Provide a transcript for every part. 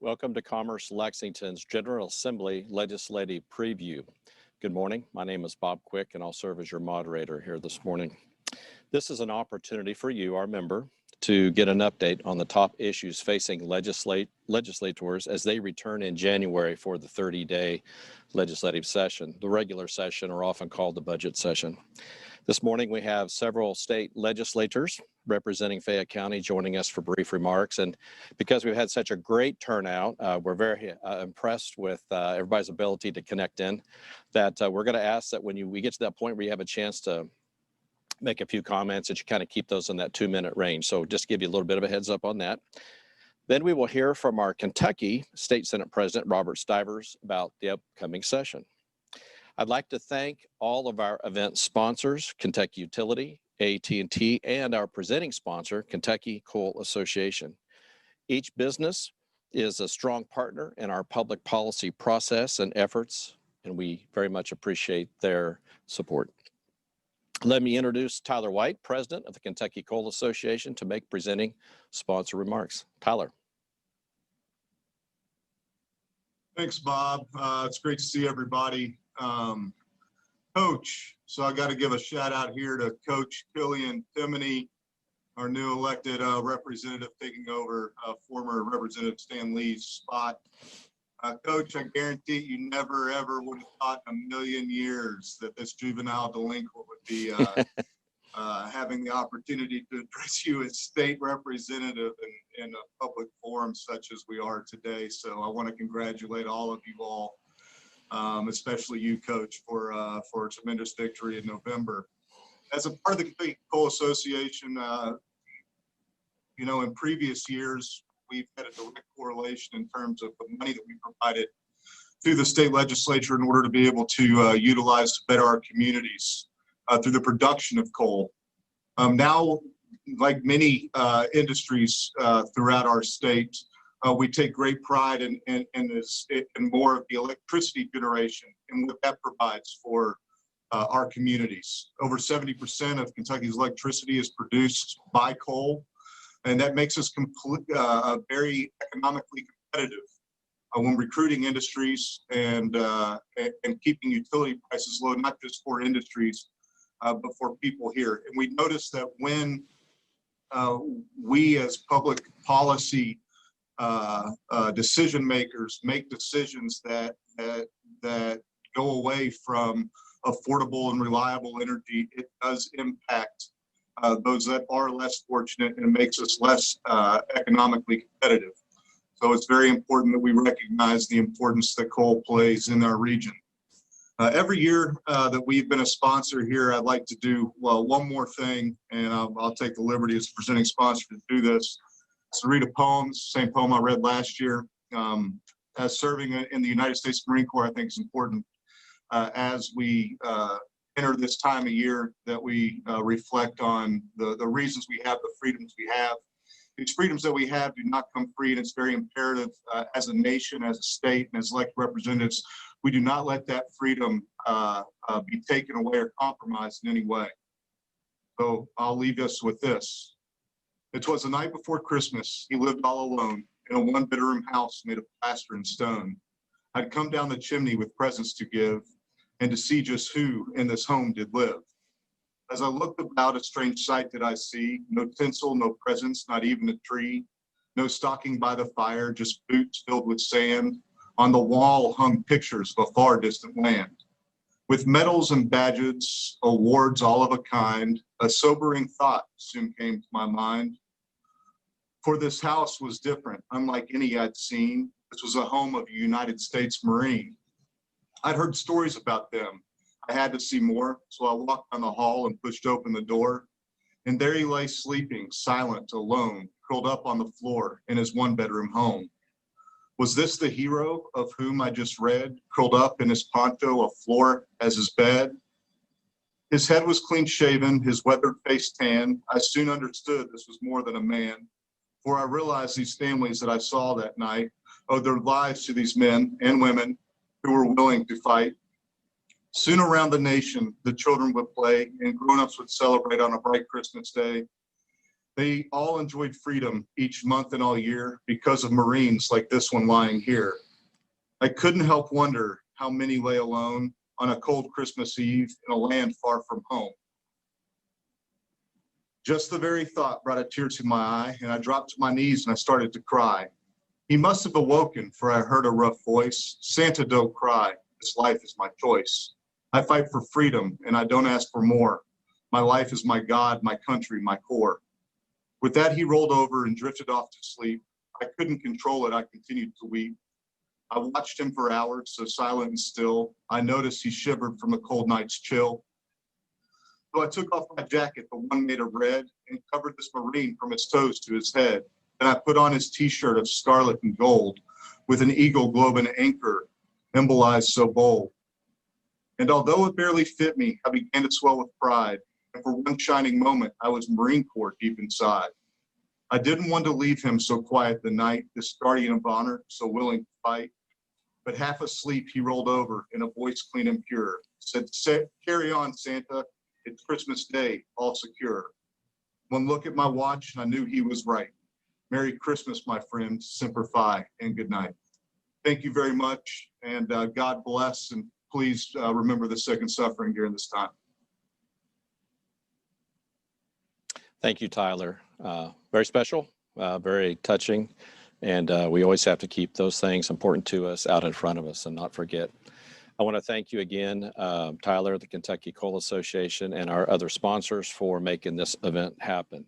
Welcome to Commerce Lexington's General Assembly Legislative Preview. Good morning. My name is Bob Quick, and I'll serve as your moderator here this morning. This is an opportunity for you, our member, to get an update on the top issues facing legislators as they return in January for the 30-day legislative session. The regular session, or often called the budget session. This morning, we have several state legislators representing Fayette County joining us for brief remarks. And because we've had such a great turnout, we're very impressed with everybody's ability to connect in, that we're going to ask that when we get to that point where you have a chance to make a few comments, that you kind of keep those in that 2-minute range. So just give you a little bit of a heads up on that. Then we will hear from our Kentucky State Senate President, Robert Stivers, about the upcoming session. I'd like to thank all of our event sponsors, Kentucky Utility, AT&T, and our presenting sponsor, Kentucky Coal Association. Each business is a strong partner in our public policy process and efforts, and we very much appreciate their support. Let me introduce Tyler White, President of the Kentucky Coal Association, to make presenting sponsor remarks. Tyler. Thanks, Bob. It's great to see everybody. Coach, so I got to give a shout out here to Coach Killian, Timoney, our new elected representative taking over former Representative Stan Lee's spot. Coach, I guarantee you never ever would have thought in a million years that this juvenile delinquent would be having the opportunity to address you as state representative in a public forum such as we are today. So I want to congratulate all of you all. Especially you, Coach, for a tremendous victory in November. As a part of the Kentucky Coal Association, in previous years, we've had a direct correlation in terms of the money that we provided to the state legislature in order to be able to utilize to better our communities through the production of coal. Now, like many industries throughout our state, we take great pride in more of the electricity generation and what that provides for our communities. Over 70% of Kentucky's electricity is produced by coal, and that makes us very economically competitive when recruiting industries and keeping utility prices low, not just for industries, but for people here. And we noticed that when we as public policy decision makers make decisions that go away from affordable and reliable energy, it does impact those that are less fortunate, and it makes us less economically competitive. So it's very important that we recognize the importance that coal plays in our region. Every year that we've been a sponsor here, I'd like to do, one more thing, and I'll take the liberty as presenting sponsor to do this. So read a poem, same poem I read last year. As serving in the United States Marine Corps, I think it's important as we enter this time of year that we reflect on the reasons we have, the freedoms we have. These freedoms that we have do not come free, and it's very imperative as a nation, as a state, and as elected representatives, we do not let that freedom be taken away or compromised in any way. So I'll leave us with this. It was the night before Christmas. He lived all alone in a one-bedroom house made of plaster and stone. I'd come down the chimney with presents to give and to see just who in this home did live. As I looked about, a strange sight did I see. No tinsel, no presents, not even a tree. No stocking by the fire, just boots filled with sand. On the wall hung pictures of a far distant land. With medals and badges, awards all of a kind, a sobering thought soon came to my mind. For this house was different, unlike any I'd seen. This was a home of a United States Marine. I'd heard stories about them. I had to see more, so I walked down the hall and pushed open the door. And there he lay sleeping, silent, alone, curled up on the floor in his one-bedroom home. Was this the hero of whom I just read, curled up in his poncho, a floor as his bed? His head was clean shaven, his weathered face tan. I soon understood this was more than a man, for I realized these families that I saw that night owed their lives to these men and women who were willing to fight. Soon around the nation, the children would play and grown-ups would celebrate on a bright Christmas day. They all enjoyed freedom each month and all year because of Marines like this one lying here. I couldn't help wonder how many lay alone on a cold Christmas Eve in a land far from home. Just the very thought brought a tear to my eye, and I dropped to my knees and I started to cry. He must have awoken, for I heard a rough voice. Santa, don't cry. This life is my choice. I fight for freedom, and I don't ask for more. My life is my God, my country, my core. With that, he rolled over and drifted off to sleep. I couldn't control it. I continued to weep. I watched him for hours, so silent and still. I noticed he shivered from a cold night's chill. So I took off my jacket, the one made of red, and covered this Marine from his toes to his head. Then I put on his t-shirt of scarlet and gold with an eagle globe and anchor, embolized so bold. And although it barely fit me, I began to swell with pride. And for one shining moment, I was Marine Corps deep inside. I didn't want to leave him so quiet the night, this guardian of honor, so willing to fight. But half asleep, he rolled over in a voice clean and pure, said, "Carry on, Santa. It's Christmas Day, all secure." One look at my watch, and I knew he was right. Merry Christmas, my friend, Semper Fi, and good night. Thank you very much, and God bless, and please remember the sick and suffering during this time. Thank you, Tyler. Very special, very touching, and we always have to keep those things important to us out in front of us and not forget. I want to thank you again, Tyler, the Kentucky Coal Association, and our other sponsors for making this event happen.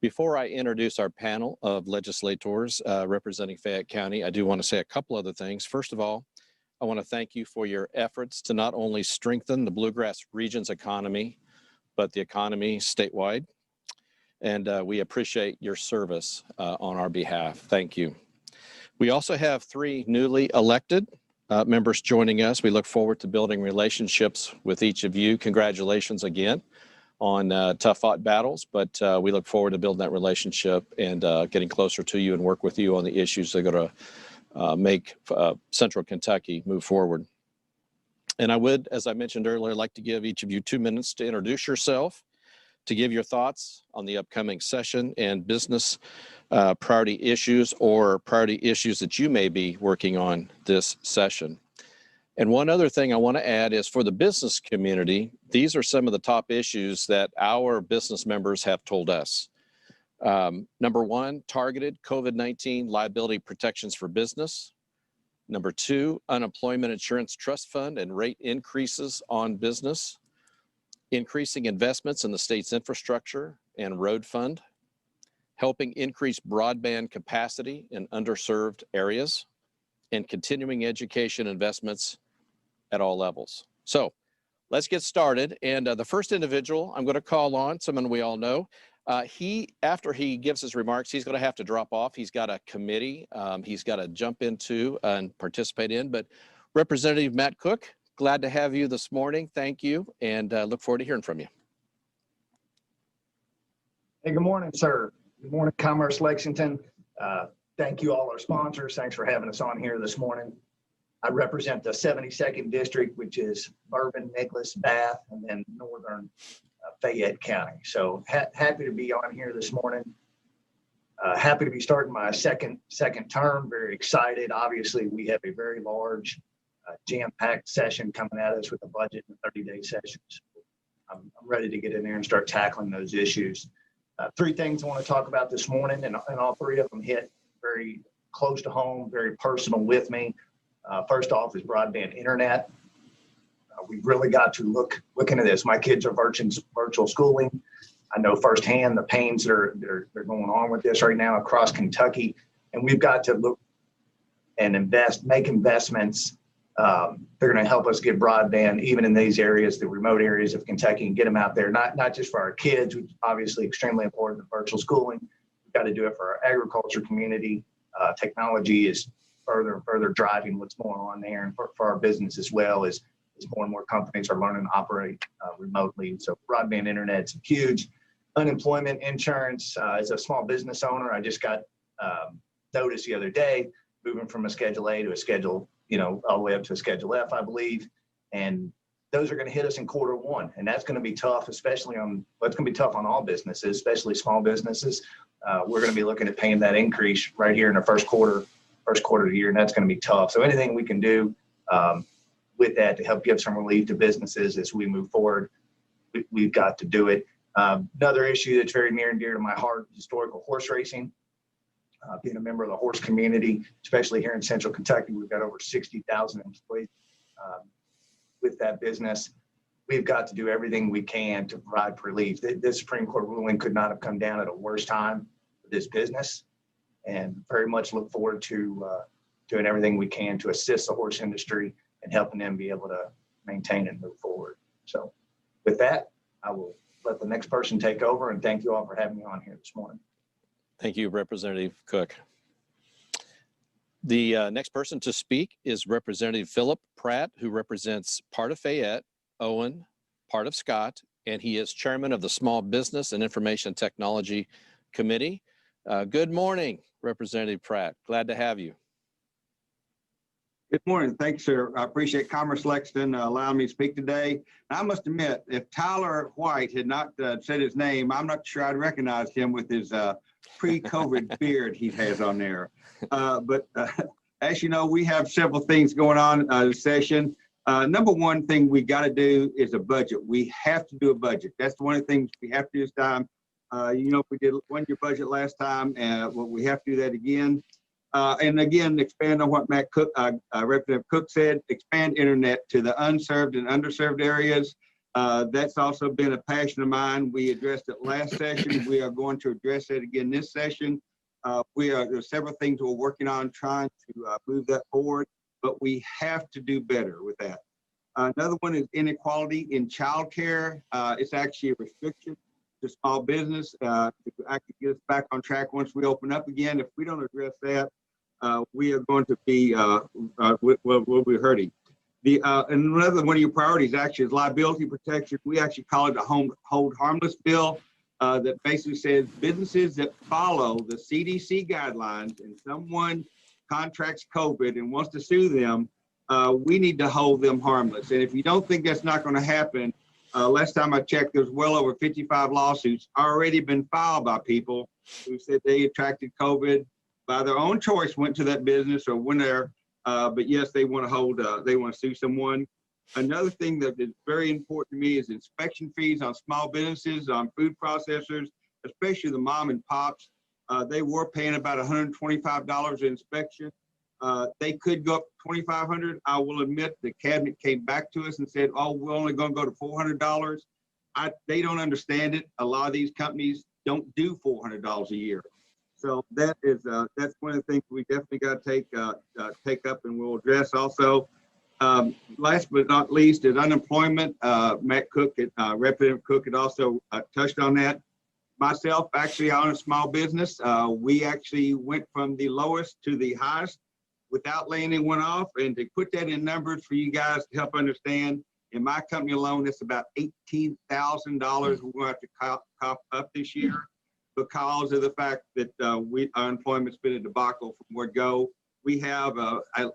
Before I introduce our panel of legislators representing Fayette County, I do want to say a couple other things. First of all, I want to thank you for your efforts to not only strengthen the Bluegrass region's economy, but the economy statewide. And we appreciate your service on our behalf. Thank you. We also have 3 newly elected members joining us. We look forward to building relationships with each of you. Congratulations again on tough fought battles, but we look forward to building that relationship and getting closer to you and work with you on the issues that are going to make Central Kentucky move forward. And I would, as I mentioned earlier, like to give each of you 2 minutes to introduce yourself, to give your thoughts on the upcoming session and business priority issues or priority issues that you may be working on this session. And one other thing I want to add is for the business community, these are some of the top issues that our business members have told us. Number 1, targeted COVID-19 liability protections for business. Number 2, unemployment insurance trust fund and rate increases on business. Increasing investments in the state's infrastructure and road fund. Helping increase broadband capacity in underserved areas. And continuing education investments at all levels. So let's get started. And the first individual I'm going to call on, someone we all know, after he gives his remarks, he's going to have to drop off. He's got a committee he's got to jump into and participate in. But Representative Matt Koch, glad to have you this morning. Thank you, and look forward to hearing from you. Hey, good morning, sir. Good morning, Commerce Lexington. Thank you all our sponsors. Thanks for having us on here this morning. I represent the 72nd District, which is Bourbon, Nicholas, Bath, and then Northern Fayette County. So happy to be on here this morning. Happy to be starting my second term. Very excited. Obviously, we have a very large, jam-packed session coming at us with a budget and 30-day sessions. I'm ready to get in there and start tackling those issues. 3 things I want to talk about this morning, and all 3 of them hit very close to home, very personal with me. First off is broadband internet. We've really got to look into this. My kids are virtual schooling. I know firsthand the pains that are going on with this right now across Kentucky, and we've got to look and make investments. They're going to help us get broadband even in these areas, the remote areas of Kentucky, and get them out there, not just for our kids, which is obviously extremely important in virtual schooling. We've got to do it for our agriculture community. Technology is further and further driving what's going on there, and for our business as well, as more and more companies are learning to operate remotely. So broadband internet is huge. Unemployment insurance, as a small business owner, I just got notice the other day, moving from a Schedule A to a Schedule, all the way up to a Schedule F, I believe. And those are going to hit us in quarter 1, and that's going to be tough, especially on, well, it's going to be tough on all businesses, especially small businesses. We're going to be looking at paying that increase right here in the first quarter of the year, and that's going to be tough. So anything we can do with that to help give some relief to businesses as we move forward, we've got to do it. Another issue that's very near and dear to my heart, historical horse racing. Being a member of the horse community, especially here in Central Kentucky, we've got over 60,000 employees with that business. We've got to do everything we can to provide relief. This Supreme Court ruling could not have come down at a worse time for this business, and very much look forward to doing everything we can to assist the horse industry and helping them be able to maintain and move forward. So with that, I will let the next person take over, and thank you all for having me on here this morning. Thank you, Representative Koch. The next person to speak is Representative Phillip Pratt, who represents part of Fayette, Owen, part of Scott, and he is chairman of the Small Business and Information Technology Committee. Good morning, Representative Pratt. Glad to have you. Good morning. Thanks, sir. I appreciate Commerce Lexington allowing me to speak today. I must admit, if Tyler White had not said his name, I'm not sure I'd recognize him with his pre-COVID beard he has on there. But as you know, we have several things going on this session. Number one thing we got to do is a budget. We have to do a budget. That's one of the things we have to do this time. You know, we did 1-year budget last time, and well, we have to do that again. And again, expand on what Representative Koch said, expand internet to the unserved and underserved areas. That's also been a passion of mine. We addressed it last session. We are going to address it again this session. There's several things we're working on trying to move that forward, but we have to do better with that. Another one is inequality in childcare. It's actually a restriction to small business to actually get us back on track once we open up again. If we don't address that, we are going to be, we'll be hurting. And another one of your priorities actually is liability protection. We actually call it a hold harmless bill that basically says businesses that follow the CDC guidelines and someone contracts COVID and wants to sue them, we need to hold them harmless. And if you don't think that's not going to happen, last time I checked, there's well over 55 lawsuits already been filed by people who said they attracted COVID by their own choice, went to that business or went there. But yes, they want to hold, they want to sue someone. Another thing that is very important to me is inspection fees on small businesses, on food processors, especially the mom and pops. They were paying about $125 in inspection. They could go up to $2,500. I will admit the cabinet came back to us and said, oh, we're only going to go to $400. They don't understand it. A lot of these companies don't do $400 a year. So that is that's one of the things we definitely got to take up and we'll address also. Last but not least is unemployment. Matt Cook, Representative Cook had also touched on that. Myself, actually, I own a small business. We actually went from the lowest to the highest without laying anyone off. And to put that in numbers for you guys to help understand, in my company alone, it's about $18,000 we're going to have to cop up this year because of the fact that our employment's been a debacle from word go. We have,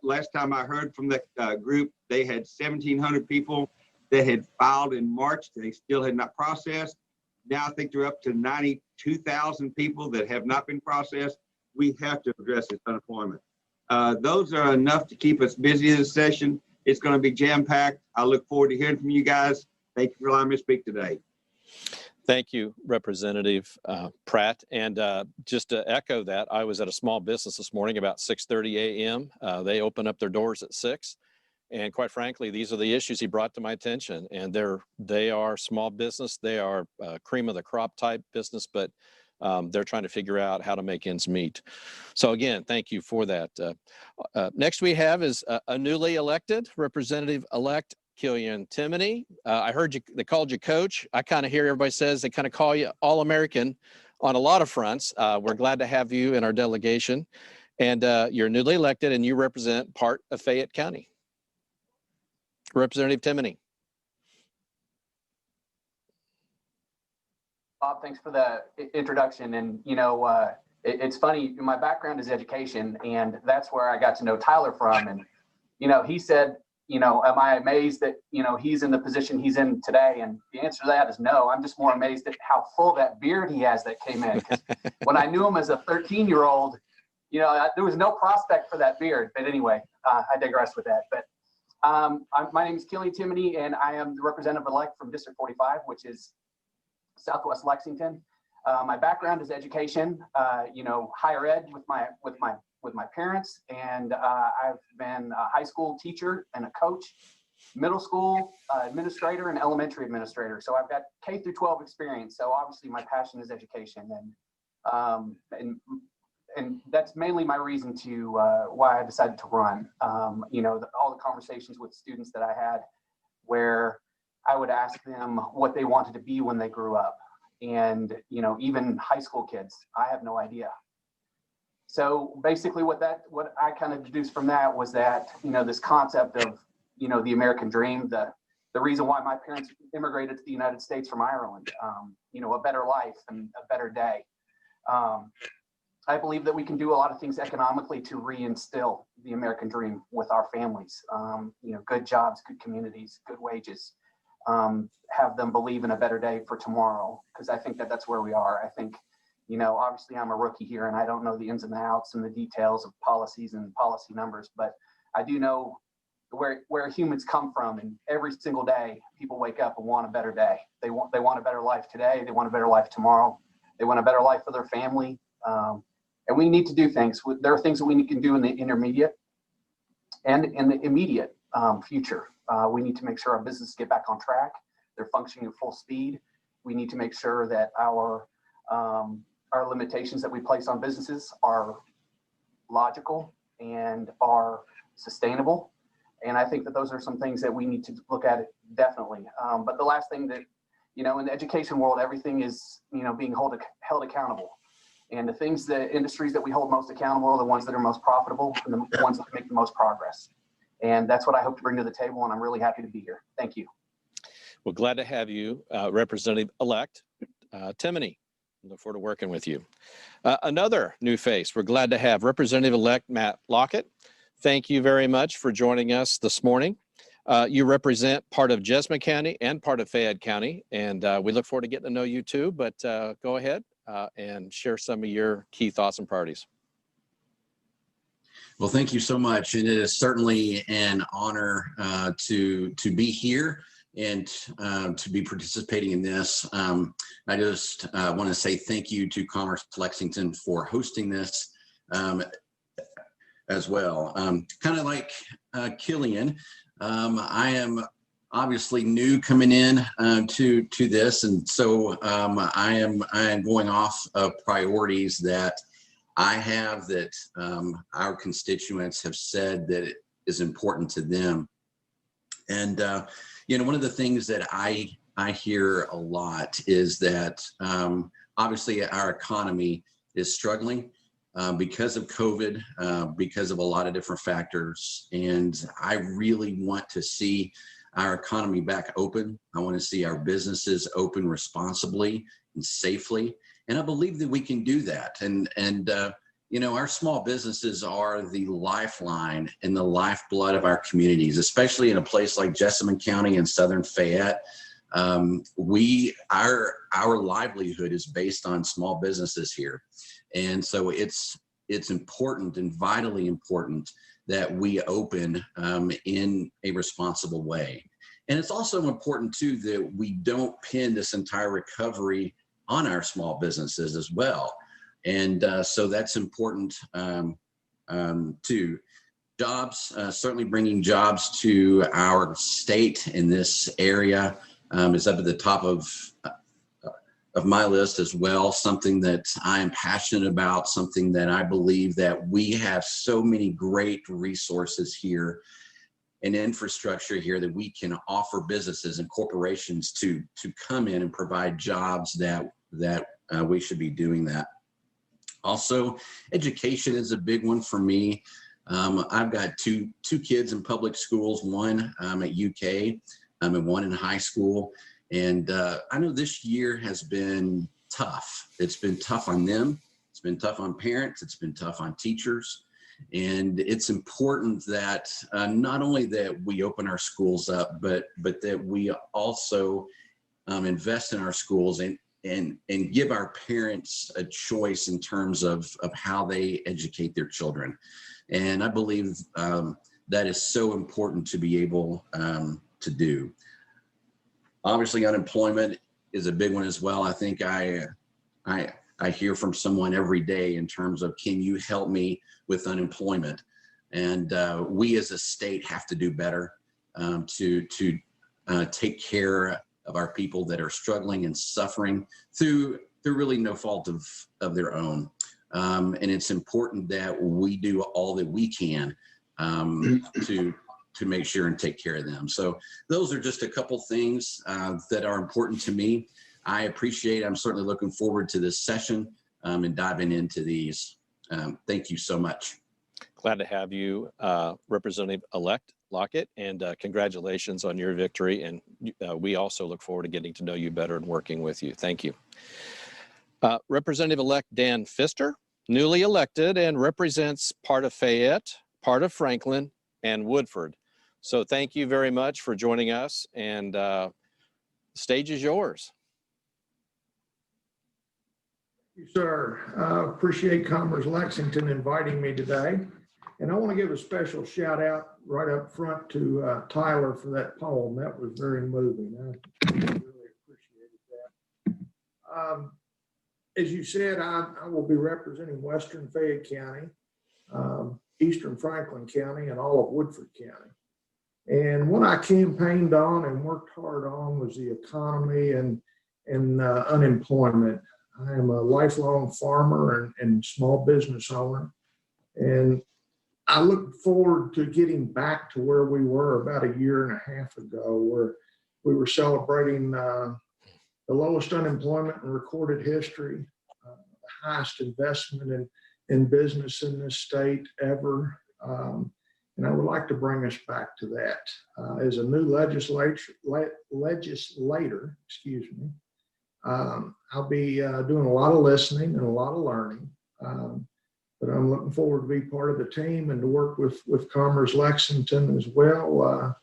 last time I heard from the group, they had 1,700 people that had filed in March. They still had not processed. Now I think they're up to 92,000 people that have not been processed. We have to address this unemployment. Those are enough to keep us busy this session. It's going to be jam-packed. I look forward to hearing from you guys. Thank you for allowing me to speak today. Thank you, Representative Pratt. And just to echo that, I was at a small business this morning about 6:30 a.m. They open up their doors at 6. And quite frankly, these are the issues he brought to my attention. And they are small business. They are cream of the crop type business, but they're trying to figure out how to make ends meet. So again, thank you for that. Next we have is a newly elected Representative-elect Killian Timoney. I heard they called you Coach. I kind of hear everybody says they kind of call you All-American on a lot of fronts. We're glad to have you in our delegation. And you're newly elected and you represent part of Fayette County. Representative Timoney. Bob, thanks for the introduction. And, you know, it's funny, my background is education, and that's where I got to know Tyler from. And, you know, he said, am I amazed that, he's in the position he's in today? And the answer to that is no. I'm just more amazed at how full that beard he has that came in. 'Cause when I knew him as a 13-year-old, there was no prospect for that beard. But anyway, I digress with that. But my name is Killian Timoney, and I am the representative-elect from District 45, which is Southwest Lexington. My background is education, higher ed with my parents, and I've been a high school teacher and a coach, middle school administrator, and elementary administrator. So I've got K through 12 experience. So obviously my passion is education, and that's mainly my reason to why I decided to run. All the conversations with students that I had, where I would ask them what they wanted to be when they grew up, and even high school kids, I have no idea. So basically what I kind of deduced from that was that, this concept of, the American dream, the reason why my parents immigrated to the United States from Ireland, a better life and a better day. I believe that we can do a lot of things economically to reinstill the American dream with our families, good jobs, good communities, good wages, have them believe in a better day for tomorrow. Because I think that that's where we are. I think, obviously I'm a rookie here and I don't know the ins and outs and the details of policies and policy numbers, but I do know where humans come from, and every single day people wake up and want a better day. They want a better life today. They want a better life tomorrow. They want a better life for their family. And we need to do things. There are things that we can do in the intermediate and in the immediate future. We need to make sure our businesses get back on track. They're functioning at full speed. We need to make sure that our limitations that we place on businesses are logical and are sustainable. And I think that those are some things that we need to look at definitely. But the last thing that, in the education world, everything is, being held accountable. And the industries that we hold most accountable are the ones that are most profitable and the ones that make the most progress. And that's what I hope to bring to the table. And I'm really happy to be here. Thank you. Well, glad to have you, Representative-elect Timoney. Look forward to working with you. Another new face. We're glad to have Representative-elect Matt Lockett. Thank you very much for joining us this morning. You represent part of Jessamine County and part of Fayette County, and we look forward to getting to know you too, but go ahead and share some of your key thoughts and priorities. Well, thank you so much. And it is certainly an honor to be here and to be participating in this. I just want to say thank you to Commerce Lexington for hosting this as well. Kind of like Killian, I am obviously new coming in to this, and so I am going off of priorities that I have that our constituents have said that it is important to them. And one of the things that I hear a lot is that obviously our economy is struggling because of COVID, because of a lot of different factors. And I really want to see our economy back open. I want to see our businesses open responsibly and safely. And I believe that we can do that. And our small businesses are the lifeline and the lifeblood of our communities, especially in a place like Jessamine County and Southern Fayette. Our livelihood is based on small businesses here. And so it's important and vitally important that we open in a responsible way. And it's also important too that we don't pin this entire recovery on our small businesses as well. And so that's important too. Jobs, certainly bringing jobs to our state in this area is up at the top of my list as well. Something that I am passionate about, something that I believe that we have so many great resources here and infrastructure here that we can offer businesses and corporations to come in and provide jobs that we should be doing that. Also, education is a big one for me. I've got two kids in public schools, one at UK and one in high school. And I know this year has been tough. It's been tough on them. It's been tough on parents. It's been tough on teachers. And it's important that not only that we open our schools up, but that we also invest in our schools and give our parents a choice in terms of how they educate their children. And I believe that is so important to be able to do. Obviously, unemployment is a big one as well. I think I hear from someone every day in terms of, can you help me with unemployment? And we as a state have to do better to take care of our people that are struggling and suffering through really no fault of their own. And it's important that we do all that we can to make sure and take care of them. So those are just a couple things that are important to me. I appreciate, I'm certainly looking forward to this session and diving into these. Thank you so much. Glad to have you, Representative-elect Lockett, and congratulations on your victory. And we also look forward to getting to know you better and working with you. Thank you. Representative-elect Dan Pfister, newly elected and represents part of Fayette, part of Franklin, and Woodford. So thank you very much for joining us, and the stage is yours. Thank you, sir. Appreciate Commerce Lexington inviting me today. And I want to give a special shout out right up front to Tyler for that poem. That was very moving. I really appreciated that. As you said, I will be representing Western Fayette County, Eastern Franklin County, and all of Woodford County. And what I campaigned on and worked hard on was the economy and unemployment. I am a lifelong farmer and small business owner. And I look forward to getting back to where we were about a year and a half ago, where we were celebrating the lowest unemployment in recorded history, the highest investment in business in this state ever. And I would like to bring us back to that. As a new legislator, excuse me, I'll be doing a lot of listening and a lot of learning. But I'm looking forward to be part of the team and to work with Commerce Lexington as well.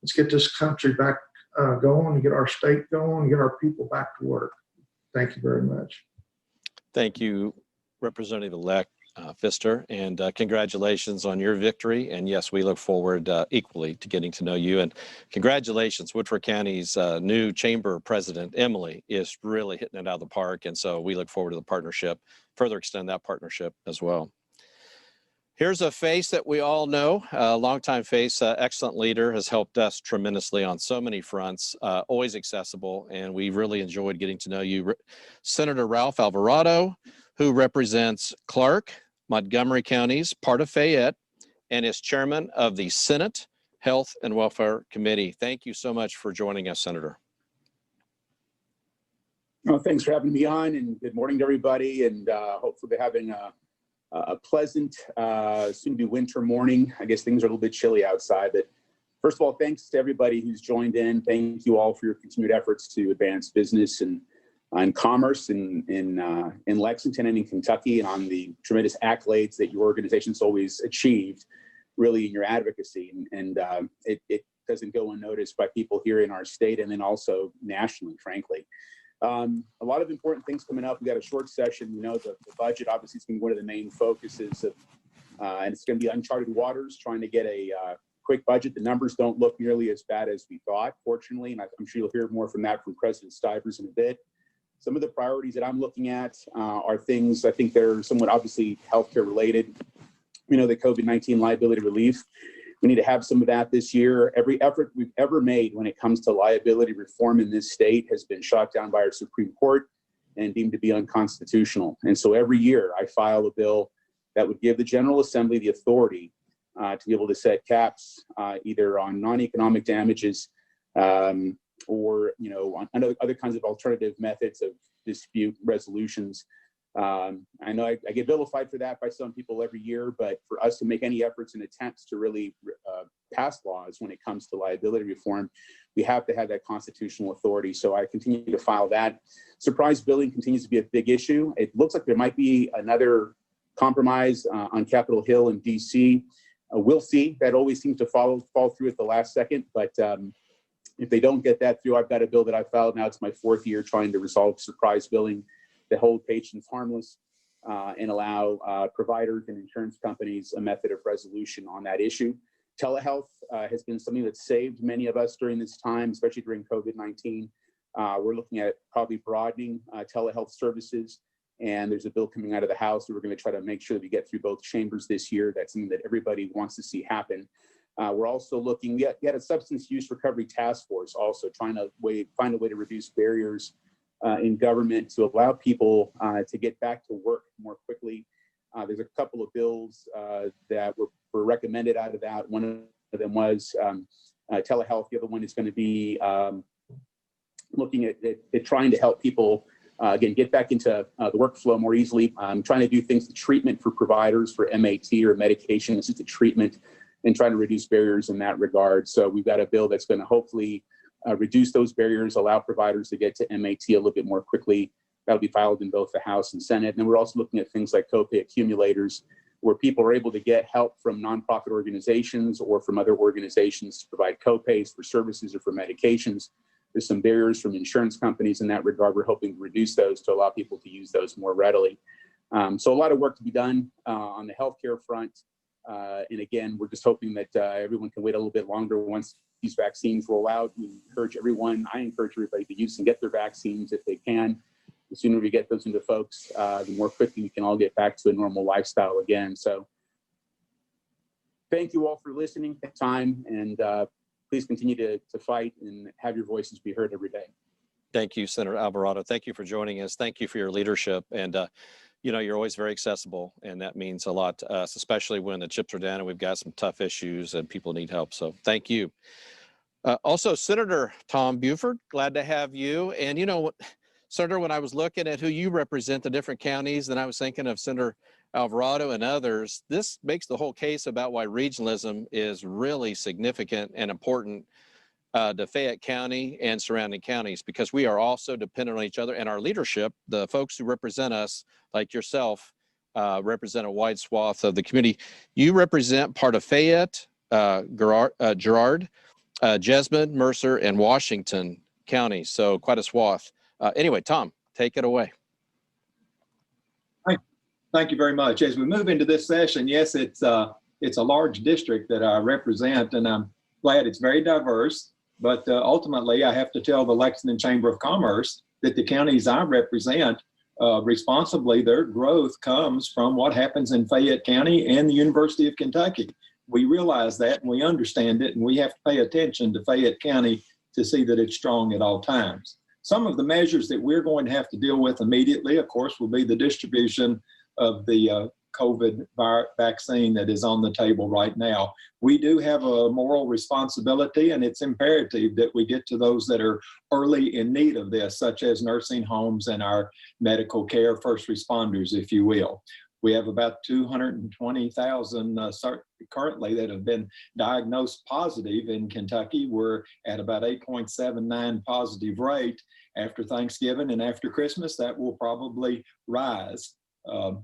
Let's get this country back going, and get our state going, and get our people back to work. Thank you very much. Thank you, Representative-elect Pfister, and congratulations on your victory. And yes, we look forward equally to getting to know you. And congratulations, Woodford County's new chamber president, Emily, is really hitting it out of the park. And so we look forward to the partnership, further extend that partnership as well. Here's a face that we all know, a longtime face, excellent leader, has helped us tremendously on so many fronts, always accessible, and we really enjoyed getting to know you. Senator Ralph Alvarado, who represents Clark, Montgomery counties, part of Fayette, and is chairman of the Senate Health and Welfare Committee. Thank you so much for joining us, Senator. Well, thanks for having me on, and good morning to everybody, and hopefully having a pleasant, soon-to-be winter morning. I guess things are a little bit chilly outside, but first of all, thanks to everybody who's joined in. Thank you all for your continued efforts to advance business and commerce in Lexington and in Kentucky, and on the tremendous accolades that your organization's always achieved, really, in your advocacy. And it doesn't go unnoticed by people here in our state and then also nationally, frankly. A lot of important things coming up. We got a short session. You know, the budget obviously is going to be one of the main focuses of, and it's going to be uncharted waters, trying to get a quick budget. The numbers don't look nearly as bad as we thought, fortunately, and I'm sure you'll hear more from that from President Stivers in a bit. Some of the priorities that I'm looking at are things, I think they're somewhat obviously healthcare related. You know, the COVID-19 liability relief. We need to have some of that this year. Every effort we've ever made when it comes to liability reform in this state has been shot down by our Supreme Court and deemed to be unconstitutional. And so every year I file a bill that would give the General Assembly the authority to be able to set caps either on non-economic damages or, you know, on other kinds of alternative methods of dispute resolutions. I know I get vilified for that by some people every year, but for us to make any efforts and attempts to really pass laws when it comes to liability reform, we have to have that constitutional authority. So I continue to file that. Surprise billing continues to be a big issue. It looks like there might be another compromise on Capitol Hill in DC. We'll see. That always seems to fall through at the last second. But if they don't get that through, I've got a bill that I filed. Now it's my 4th year trying to resolve surprise billing that hold patients harmless and allow providers and insurance companies a method of resolution on that issue. Telehealth has been something that saved many of us during this time, especially during COVID-19. We're looking at probably broadening telehealth services, and there's a bill coming out of the House that we're going to try to make sure that we get through both chambers this year. That's something that everybody wants to see happen. We're also looking at a substance use recovery task force, also trying to find a way to reduce barriers in government to allow people to get back to work more quickly. There's a couple of bills that were recommended out of that. One of them was telehealth. The other one is going to be looking at trying to help people, again, get back into the workflow more easily. Trying to do things to treatment for providers for MAT or medication-assisted treatment, and trying to reduce barriers in that regard. So we've got a bill that's going to hopefully reduce those barriers, allow providers to get to MAT a little bit more quickly. That'll be filed in both the House and Senate. And then we're also looking at things like copay accumulators, where people are able to get help from nonprofit organizations or from other organizations to provide copays for services or for medications. There's some barriers from insurance companies in that regard. We're hoping to reduce those to allow people to use those more readily. So a lot of work to be done on the healthcare front. And again, we're just hoping that everyone can wait a little bit longer once these vaccines roll out. I encourage everybody to use and get their vaccines if they can. The sooner we get those into folks, the more quickly we can all get back to a normal lifestyle again. So thank you all for listening, time, and please continue to fight and have your voices be heard every day. Thank you, Senator Alvarado. Thank you for joining us. Thank you for your leadership. And, you're always very accessible, and that means a lot to us, especially when the chips are down and we've got some tough issues and people need help. So thank you. Also, Senator Tom Buford, glad to have you. And Senator, when I was looking at who you represent, the different counties, then I was thinking of Senator Alvarado and others. This makes the whole case about why regionalism is really significant and important to Fayette County and surrounding counties, because we are also dependent on each other, and our leadership, the folks who represent us, like yourself, represent a wide swath of the community. You represent part of Fayette, Girard, Jessamine, Mercer, and Washington counties, so quite a swath. Anyway, Tom, take it away. Thank you very much. As we move into this session, yes, it's a large district that I represent, and I'm glad it's very diverse. But ultimately, I have to tell the Lexington Chamber of Commerce that the counties I represent, responsibly, their growth comes from what happens in Fayette County and the University of Kentucky. We realize that, and we understand it, and we have to pay attention to Fayette County to see that it's strong at all times. Some of the measures that we're going to have to deal with immediately, of course, will be the distribution of the COVID vaccine that is on the table right now. We do have a moral responsibility, and it's imperative that we get to those that are early in need of this, such as nursing homes and our medical care first responders, if you will. We have about 220,000 currently that have been diagnosed positive in Kentucky. We're at about 8.79 positive rate. After Thanksgiving and after Christmas, that will probably rise.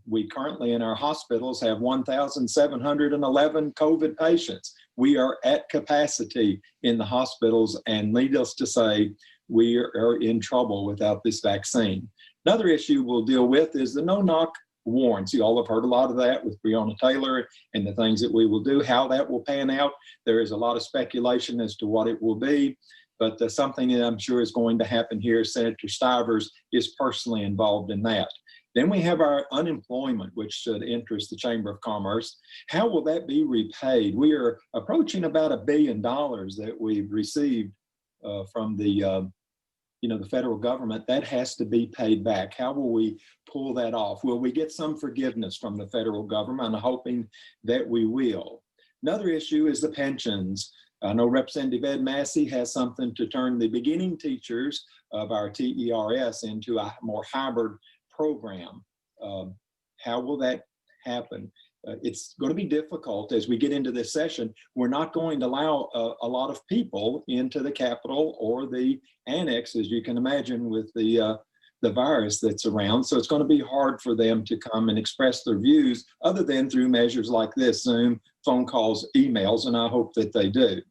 We currently in our hospitals have 1,711 COVID patients. We are at capacity in the hospitals, and needless to say, we are in trouble without this vaccine. Another issue we'll deal with is the no-knock warrants. You all have heard a lot of that with Breonna Taylor and the things that we will do, how that will pan out. There is a lot of speculation as to what it will be, but something that I'm sure is going to happen here. Senator Stivers is personally involved in that. Then we have our unemployment, which should interest the Chamber of Commerce. How will that be repaid? We are approaching about $1 billion that we've received from the federal government. That has to be paid back. How will we pull that off? Will we get some forgiveness from the federal government? I'm hoping that we will. Another issue is the pensions. I know Representative Ed Massey has something to turn the beginning teachers of our TERS into a more hybrid program. How will that happen? It's going to be difficult as we get into this session. We're not going to allow a lot of people into the Capitol or the annex, as you can imagine, with the the virus that's around. So it's going to be hard for them to come and express their views other than through measures like this, Zoom, phone calls, emails, and I hope that they do.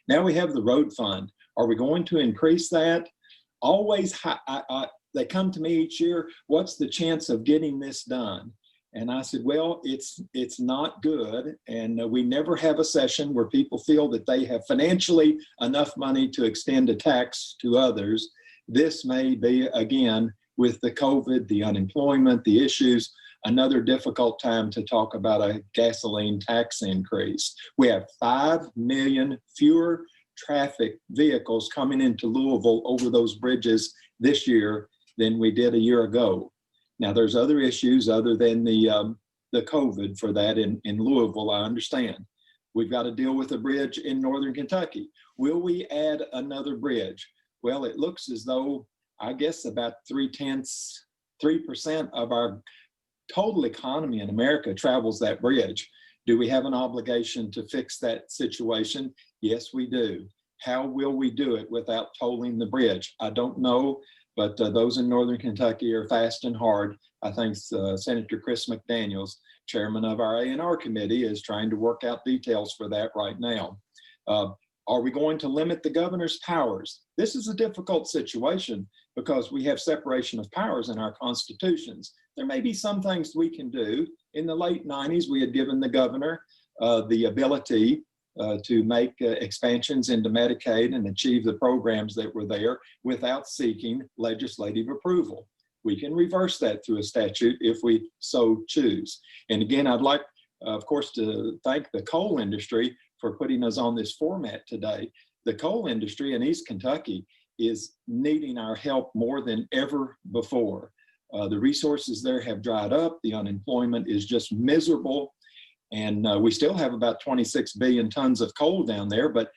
Now we have the road fund. Are we going to increase that? Always, they come to me each year, what's the chance of getting this done? And I said, well, it's not good. And we never have a session where people feel that they have financially enough money to extend a tax to others. This may be, again, with the COVID, the unemployment, the issues, another difficult time to talk about a gasoline tax increase. We have 5 million fewer traffic vehicles coming into Louisville over those bridges this year than we did a year ago. Now, there's other issues other than the COVID for that in Louisville, I understand. We've got to deal with a bridge in Northern Kentucky. Will we add another bridge? Well, it looks as though, I guess about 3% of our total economy in America travels that bridge. Do we have an obligation to fix that situation? Yes, we do. How will we do it without tolling the bridge? I don't know, but those in Northern Kentucky are fast and hard. I think Senator Chris McDaniels, chairman of our A&R committee, is trying to work out details for that right now. Are we going to limit the governor's powers? This is a difficult situation because we have separation of powers in our constitutions. There may be some things we can do. In the late 90s, we had given the governor the ability to make expansions into Medicaid and achieve the programs that were there without seeking legislative approval. We can reverse that through a statute if we so choose. And again, I'd like, of course, to thank the coal industry for putting us on this format today. The coal industry in East Kentucky is needing our help more than ever before. The resources there have dried up. The unemployment is just miserable. And we still have about 26 billion tons of coal down there, but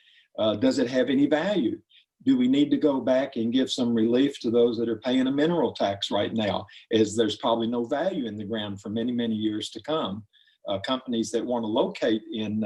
does it have any value? Do we need to go back and give some relief to those that are paying a mineral tax right now, as there's probably no value in the ground for many, many years to come? Companies that want to locate in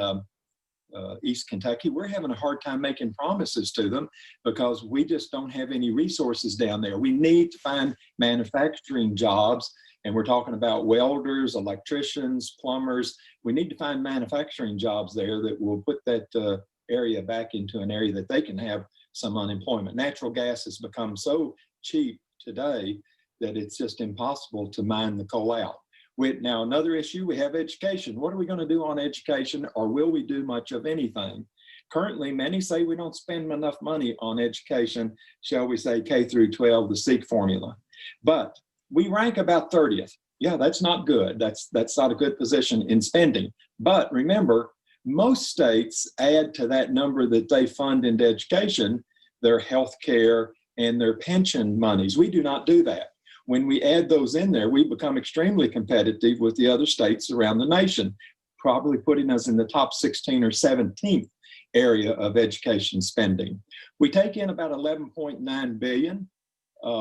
East Kentucky, we're having a hard time making promises to them because we just don't have any resources down there. We need to find manufacturing jobs, and we're talking about welders, electricians, plumbers. We need to find manufacturing jobs there that will put that area back into an area that they can have some unemployment. Natural gas has become so cheap today that it's just impossible to mine the coal out. Now, another issue, we have education. What are we going to do on education, or will we do much of anything? Currently, many say we don't spend enough money on education, shall we say K through 12, the SEEK formula. But we rank about 30th. Yeah, that's not good. That's not a good position in spending. But remember, most states add to that number that they fund into education their health care and their pension monies. We do not do that. When we add those in there, we become extremely competitive with the other states around the nation, probably putting us in the top 16 or 17th area of education spending. We take in about 11.9 billion.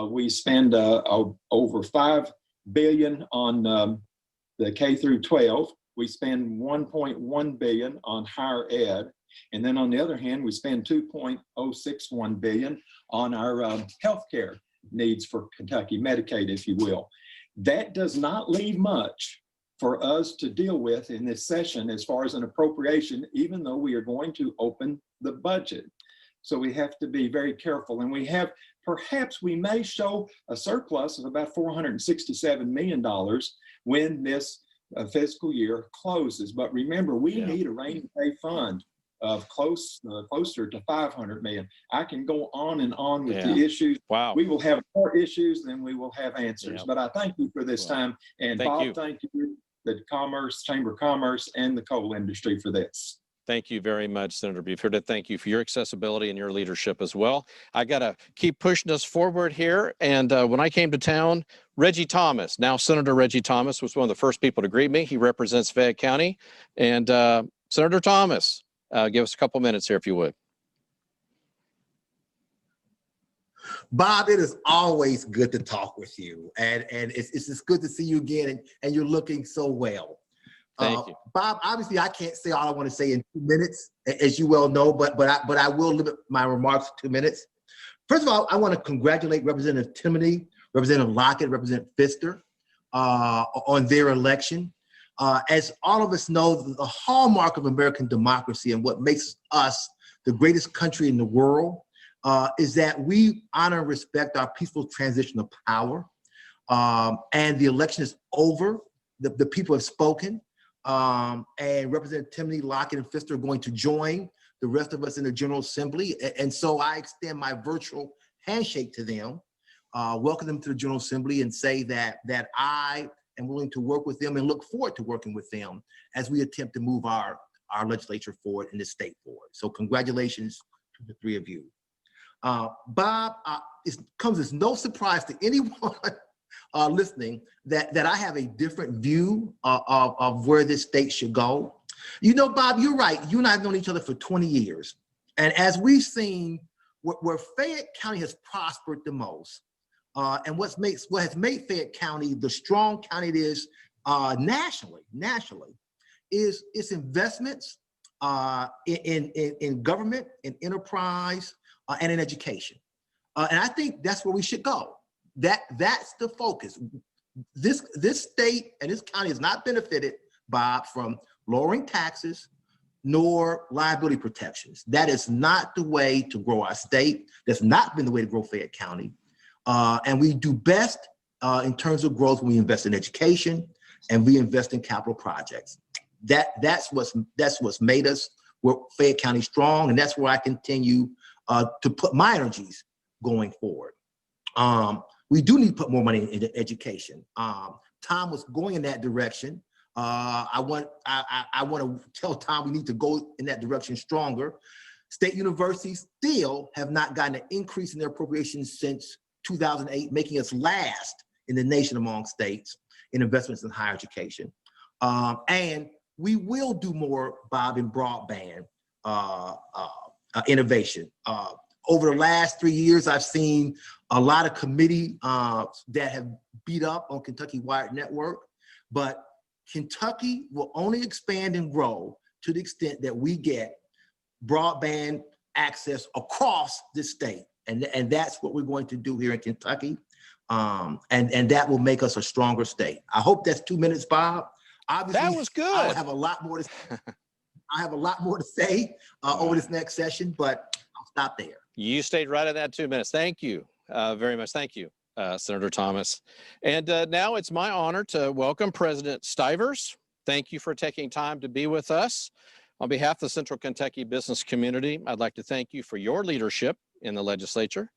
We spend over 5 billion on the K through 12. We spend 1.1 billion on higher ed. And then on the other hand, we spend 2.061 billion on our healthcare needs for Kentucky, Medicaid, if you will. That does not leave much for us to deal with in this session as far as an appropriation, even though we are going to open the budget. So we have to be very careful. And we have, perhaps we may show a surplus of about $467 million when this fiscal year closes. But remember, we need a rainy day fund of closer to 500 million. I can go on and on with the issues. Wow. We will have more issues than we will have answers. But I thank you for this time. And Bob, thank you, the Chamber of Commerce and the coal industry for this. Thank you very much, Senator Buford. Thank you for your accessibility and your leadership as well. I got to keep pushing us forward here. And when I came to town, Reggie Thomas, now Senator Reggie Thomas, was one of the first people to greet me. He represents Fayette County. And Senator Thomas, give us a couple minutes here, if you would. Bob, it is always good to talk with you. And it's just good to see you again. And you're looking so well. Thank you. Bob, obviously I can't say all I want to say in 2 minutes, as you well know, but I will limit my remarks to 2 minutes. First of all, I want to congratulate Representative Timoney, Representative Lockett, Representative Pfister on their election. As all of us know, the hallmark of American democracy and what makes us the greatest country in the world is that we honor and respect our peaceful transition of power. And the election is over. The people have spoken. And Representative Timoney, Lockett, and Pfister are going to join the rest of us in the General Assembly. And so I extend my virtual handshake to them, welcome them to the General Assembly, and say that I am willing to work with them and look forward to working with them as we attempt to move our legislature forward and the state forward. So congratulations to the three of you. Bob, it comes as no surprise to anyone listening that I have a different view of where this state should go. You know, Bob, you're right. You and I have known each other for 20 years. And as we've seen, where Fayette County has prospered the most, and what has made Fayette County the strong county it is nationally, is its investments in government, in enterprise, and in education. And I think that's where we should go. That's the focus. This state and this county has not benefited, Bob, from lowering taxes nor liability protections. That is not the way to grow our state. That's not been the way to grow Fayette County. And we do best in terms of growth when we invest in education and we invest in capital projects. That's what's made us Fayette County strong, and that's where I continue to put my energies going forward. We do need to put more money into education. Tom was going in that direction. I want to tell Tom we need to go in that direction stronger. State universities still have not gotten an increase in their appropriations since 2008, making us last in the nation among states in investments in higher education. And we will do more, Bob, in broadband innovation. Over the last 3 years, I've seen a lot of committee that have beat up on Kentucky Wired Network, but Kentucky will only expand and grow to the extent that we get broadband access across the state. And that's what we're going to do here in Kentucky. And that will make us a stronger state. I hope that's 2 minutes, Bob. Obviously, that was good. I have a lot more to say over this next session, but I'll stop there. You stayed right at that 2 minutes. Thank you very much. Thank you, Senator Thomas. And now it's my honor to welcome President Stivers. Thank you for taking time to be with us. On behalf of the Central Kentucky business community, I'd like to thank you for your leadership in the legislature.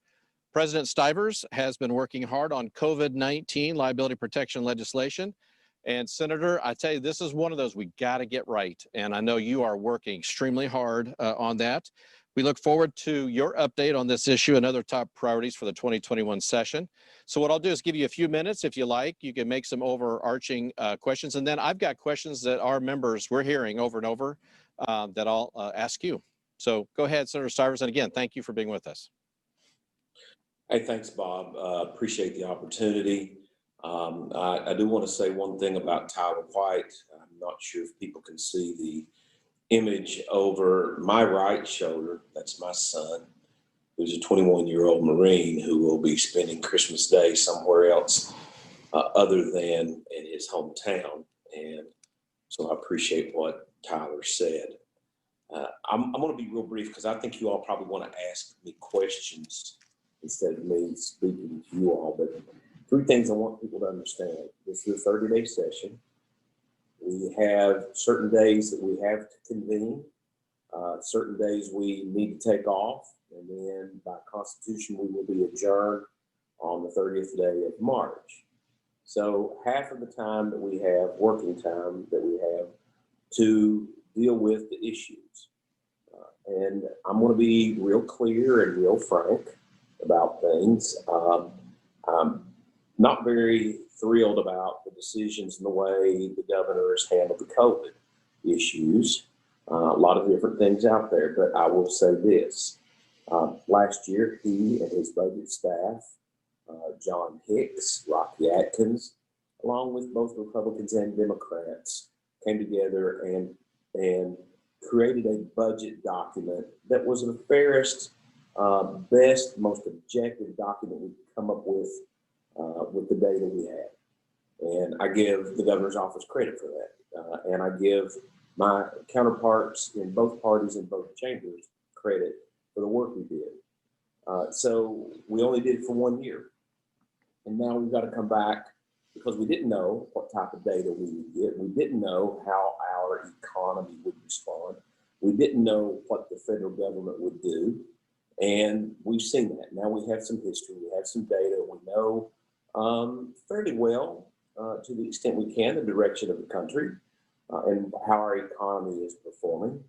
President Stivers has been working hard on COVID-19 liability protection legislation. And Senator, I tell you, this is one of those we got to get right. And I know you are working extremely hard on that. We look forward to your update on this issue and other top priorities for the 2021 session. So what I'll do is give you a few minutes. If you like, you can make some overarching questions. And then I've got questions that our members we're hearing over and over that I'll ask you. So go ahead, Senator Stivers. And again, thank you for being with us. Hey, thanks, Bob. Appreciate the opportunity. I do want to say one thing about Tyler White. I'm not sure if people can see the image over my right shoulder. That's my son, who's a 21-year-old Marine who will be spending Christmas Day somewhere else other than in his hometown. And so I appreciate what Tyler said. I'm going to be real brief because I think you all probably want to ask me questions instead of me speaking to you all. But 3 things I want people to understand. This is a 30-day session. We have certain days that we have to convene, certain days we need to take off, and then by Constitution, we will be adjourned on the 30th day of March. So half of the time that we have, working time that we have to deal with the issues. And I'm going to be real clear and real frank about things. I'm not very thrilled about the decisions and the way the governor has handled the COVID issues. A lot of different things out there, but I will say this. Last year, he and his budget staff, John Hicks, Rocky Atkins, along with both Republicans and Democrats, came together and created a budget document that was the fairest, best, most objective document we could come up with with the data we had. And I give the governor's office credit for that. And I give my counterparts in both parties in both chambers credit for the work we did. So we only did it for 1 year. And now we've got to come back because we didn't know what type of data we would get. We didn't know how our economy would respond. We didn't know what the federal government would do. And we've seen that. Now we have some history, we have some data, we know fairly well, to the extent we can, the direction of the country and how our economy is performing.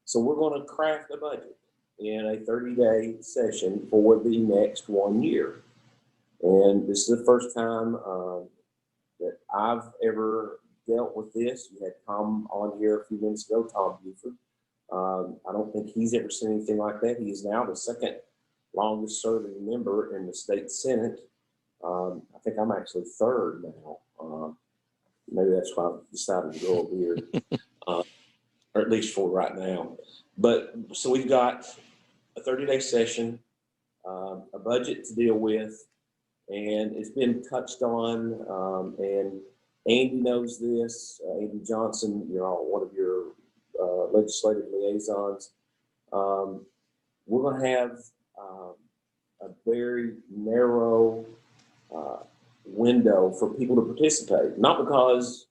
So we're going to craft a budget in a 30-day session for the next 1 year. And this is the first time that I've ever dealt with this. You had Tom on here a few minutes ago, Tom Buford. I don't think he's ever seen anything like that. He is now the second longest serving member in the state Senate. I think I'm actually third now. Maybe that's why I decided to grow a beard, or at least for right now. But so we've got a 30-day session, a budget to deal with, and it's been touched on. And Andy knows this. Andy Johnson, you're all one of your legislative liaisons. We're going to have a very narrow window for people to participate, not because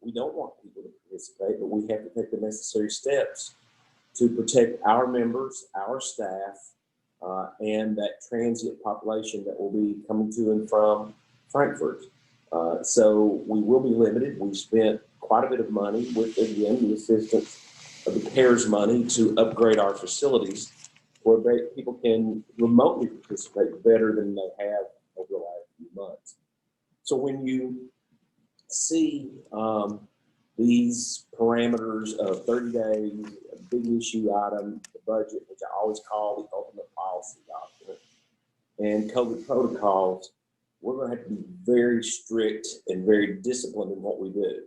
we don't want people to participate, but we have to take the necessary steps to protect our members, our staff, and that transient population that will be coming to and from Frankfurt. So we will be limited. We spent quite a bit of money with, again, the assistance of the CARES money to upgrade our facilities where people can remotely participate better than they have over the last few months. So when you see these parameters of 30 days, a big issue item, the budget, which I always call the ultimate policy document, and COVID protocols, we're going to have to be very strict and very disciplined in what we do.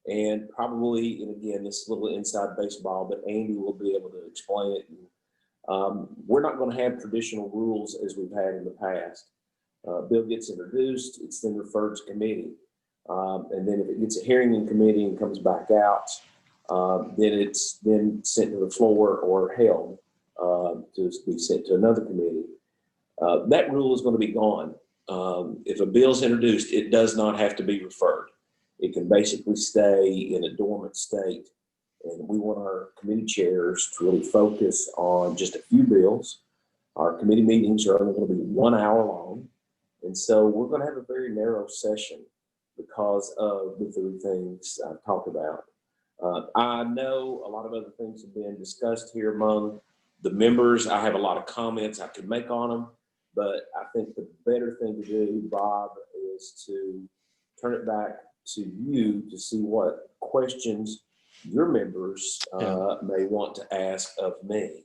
And probably, and again, this is a little inside baseball, but Andy will be able to explain it. We're not going to have traditional rules as we've had in the past. Bill gets introduced, it's then referred to committee. And then if it gets a hearing in committee and comes back out, then it's then sent to the floor or held to be sent to another committee. That rule is going to be gone. If a bill is introduced, it does not have to be referred. It can basically stay in a dormant state. And we want our committee chairs to really focus on just a few bills. Our committee meetings are only going to be 1 hour long. And so we're going to have a very narrow session because of the three things I've talked about. I know a lot of other things have been discussed here among the members. I have a lot of comments I could make on them, but I think the better thing to do, Bob, is to turn it back to you to see what questions your members may want to ask of me.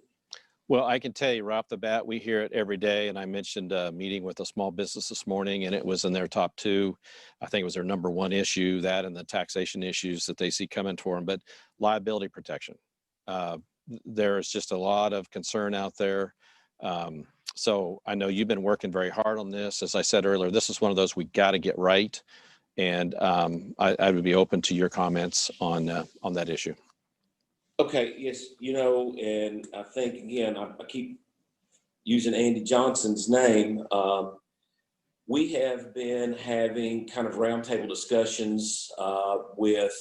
Well, I can tell you right off the bat, we hear it every day. And I mentioned a meeting with a small business this morning, and it was in their top two. I think it was their number one issue, that and the taxation issues that they see coming for them. But liability protection, there is just a lot of concern out there. So I know you've been working very hard on this. As I said earlier, this is one of those we got to get right. And I would be open to your comments on that issue. Okay, yes, you know, and I think, again, I keep using Andy Johnson's name. We have been having kind of roundtable discussions with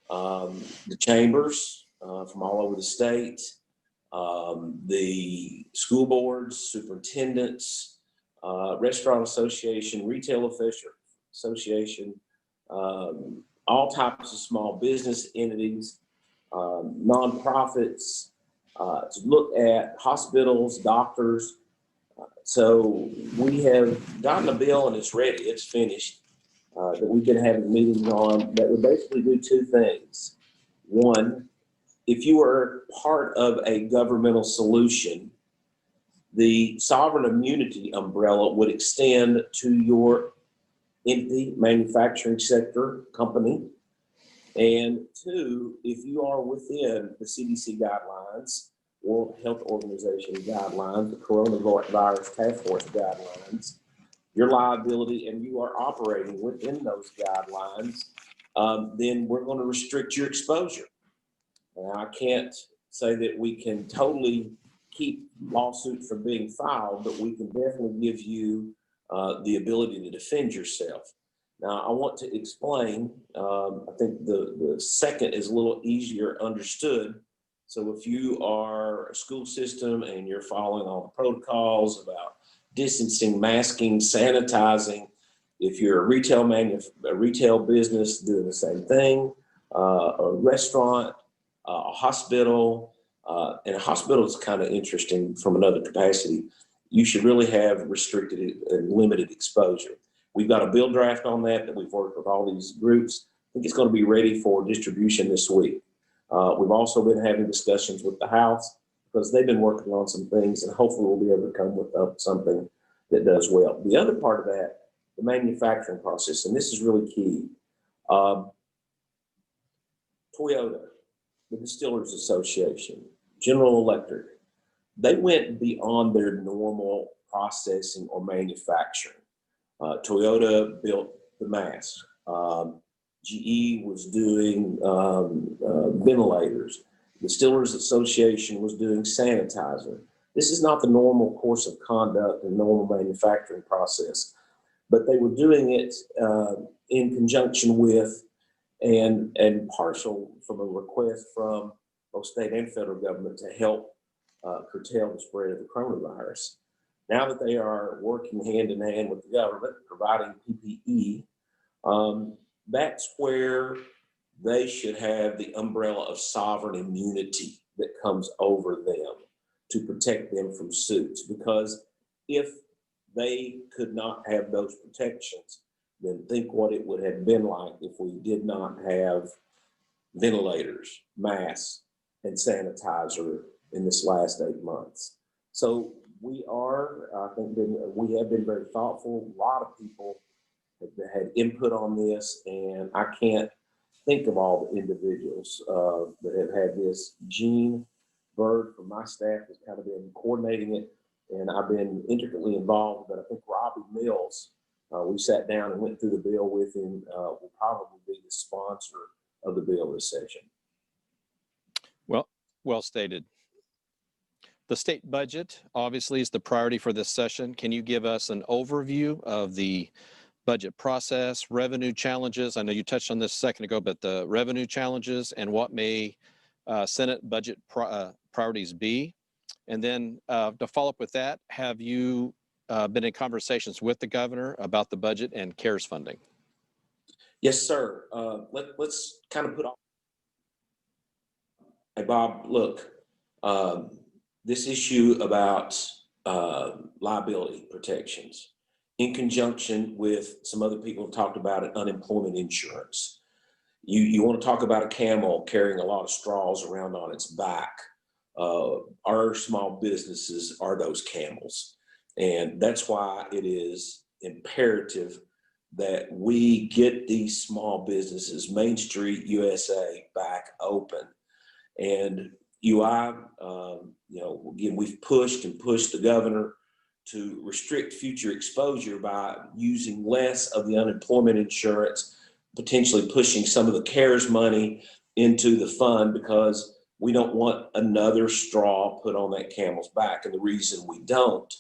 the chambers from all over the state, the school boards, superintendents, restaurant association, retail official association, all types of small business entities, nonprofits, to look at hospitals, doctors. So we have gotten a bill and it's ready, it's finished, that we've been having meetings on that would basically do two things. One, if you are part of a governmental solution, the sovereign immunity umbrella would extend to your entity, manufacturing sector, company. And two, if you are within the CDC guidelines, World Health Organization guidelines, the coronavirus task force guidelines, your liability and you are operating within those guidelines, then we're going to restrict your exposure. Now, I can't say that we can totally keep lawsuits from being filed, but we can definitely give you the ability to defend yourself. Now, I want to explain, I think the second is a little easier understood. So if you are a school system and you're following all the protocols about distancing, masking, sanitizing, if you're a retail business doing the same thing, a restaurant, a hospital, and a hospital is kind of interesting from another capacity. You should really have restricted and limited exposure. We've got a bill draft on that we've worked with all these groups. I think it's going to be ready for distribution this week. We've also been having discussions with the House because they've been working on some things, and hopefully we'll be able to come with something that does well. The other part of that, the manufacturing process, and this is really key. Toyota, the Distillers Association, General Electric, they went beyond their normal processing or manufacturing. Toyota built the mask. GE was doing ventilators. The Distillers Association was doing sanitizer. This is not the normal course of conduct and normal manufacturing process, but they were doing it in conjunction with and partial from a request from both state and federal government to help curtail the spread of the coronavirus. Now that they are working hand in hand with the government, providing PPE, that's where they should have the umbrella of sovereign immunity that comes over them to protect them from suits. Because if they could not have those protections, then think what it would have been like if we did not have ventilators, masks, and sanitizer in this last 8 months. So we have been very thoughtful. A lot of people have had input on this, and I can't think of all the individuals that have had this. Gene Bird from my staff has kind of been coordinating it, and I've been intricately involved, but I think Robbie Mills, we sat down and went through the bill with him, will probably be the sponsor of the bill this session. Well stated. The state budget obviously is the priority for this session. Can you give us an overview of the budget process, revenue challenges? I know you touched on this a second ago, but the revenue challenges and what may Senate budget priorities be? And then to follow up with that, have you been in conversations with the governor about the budget and CARES funding? Yes, sir. Let's kind of put on. Hey, Bob, look, this issue about liability protections in conjunction with some other people talked about it, unemployment insurance. You want to talk about a camel carrying a lot of straws around on its back. Our small businesses are those camels. And that's why it is imperative that we get these small businesses, Main Street USA, back open. And UI, again, we've pushed the governor to restrict future exposure by using less of the unemployment insurance, potentially pushing some of the CARES money into the fund because we don't want another straw put on that camel's back. And the reason we don't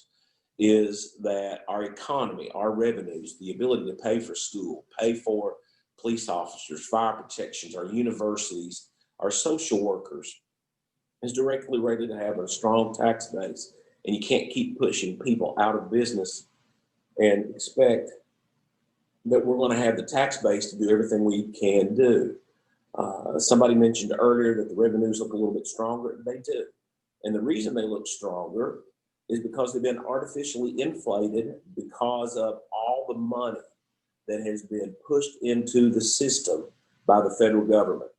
is that our economy, our revenues, the ability to pay for school, pay for police officers, fire protections, our universities, our social workers is directly rated to have a strong tax base. And you can't keep pushing people out of business and expect that we're going to have the tax base to do everything we can do. Somebody mentioned earlier that the revenues look a little bit stronger. They do. And the reason they look stronger is because they've been artificially inflated because of all the money that has been pushed into the system by the federal government.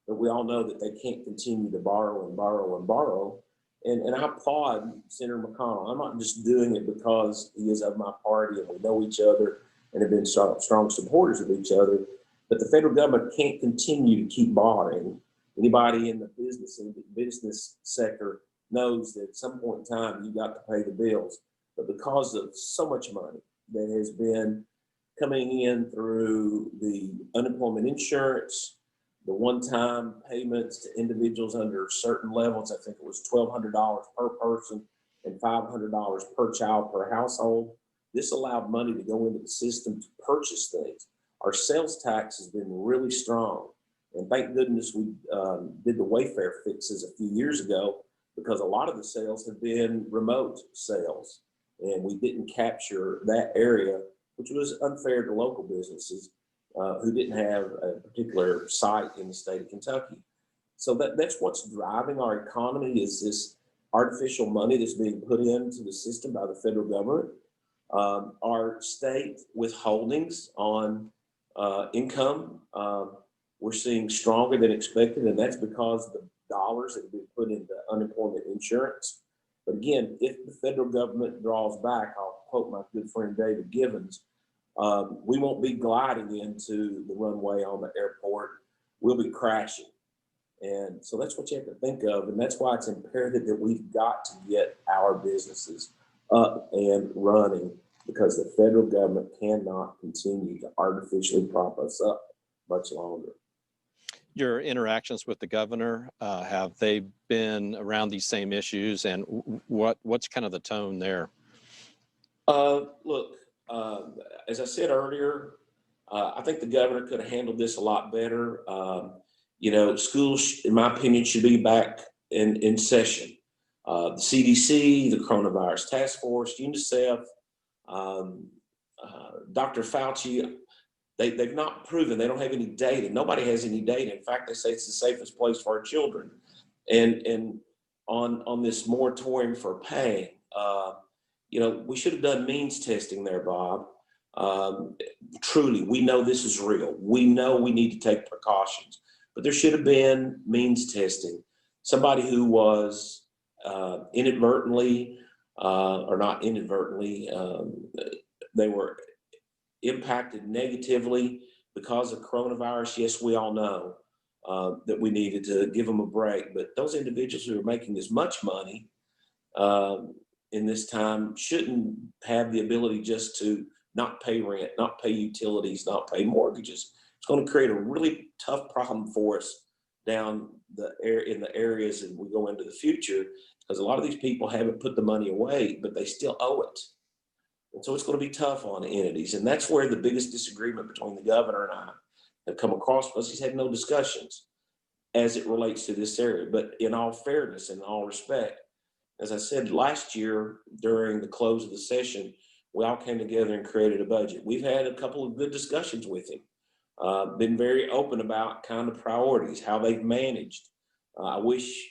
But we all know that they can't continue to borrow and borrow and borrow. And I applaud Senator McConnell. I'm not just doing it because he is of my party and we know each other and have been strong supporters of each other. But the federal government can't continue to keep borrowing. Anybody in the business sector knows that at some point in time, you've got to pay the bills. But because of so much money that has been coming in through the unemployment insurance, the one-time payments to individuals under certain levels. I think it was $1,200 per person and $500 per child per household. This allowed money to go into the system to purchase things. Our sales tax has been really strong. And thank goodness we did the Wayfair fixes a few years ago, because a lot of the sales have been remote sales. And we didn't capture that area, which was unfair to local businesses who didn't have a particular site in the state of Kentucky. So that's what's driving our economy, is this artificial money that's being put into the system by the federal government. Our state withholdings on income, we're seeing stronger than expected, and that's because the dollars that have been put into unemployment insurance. But again, if the federal government draws back, I'll quote my good friend David Givens, we won't be gliding into the runway on the airport, we'll be crashing. And so that's what you have to think of, and that's why it's imperative that we've got to get our businesses up and running, because the federal government cannot continue to artificially prop us up much longer. Your interactions with the governor, have they been around these same issues, and what's kind of the tone there? Look, as I said earlier, I think the governor could have handled this a lot better. You know, schools, in my opinion, should be back in session. The CDC, the Coronavirus Task Force, UNICEF, Dr. Fauci, they've not proven, they don't have any data. Nobody has any data. In fact, they say it's the safest place for our children. And on this moratorium for paying, you know, we should have done means testing there, Bob. Truly, we know this is real. We know we need to take precautions, but there should have been means testing. Somebody who was inadvertently, or not inadvertently, they were impacted negatively because of coronavirus. Yes, we all know that we needed to give them a break, but those individuals who are making as much money in this time shouldn't have the ability just to not pay rent, not pay utilities, not pay mortgages. It's going to create a really tough problem for us down in the areas as we go into the future, because a lot of these people haven't put the money away, but they still owe it. And so it's going to be tough on entities. And that's where the biggest disagreement between the governor and I have come across, because he's had no discussions as it relates to this area. But in all fairness and all respect, as I said last year during the close of the session, we all came together and created a budget. We've had a couple of good discussions with him, been very open about kind of priorities, how they've managed. I wish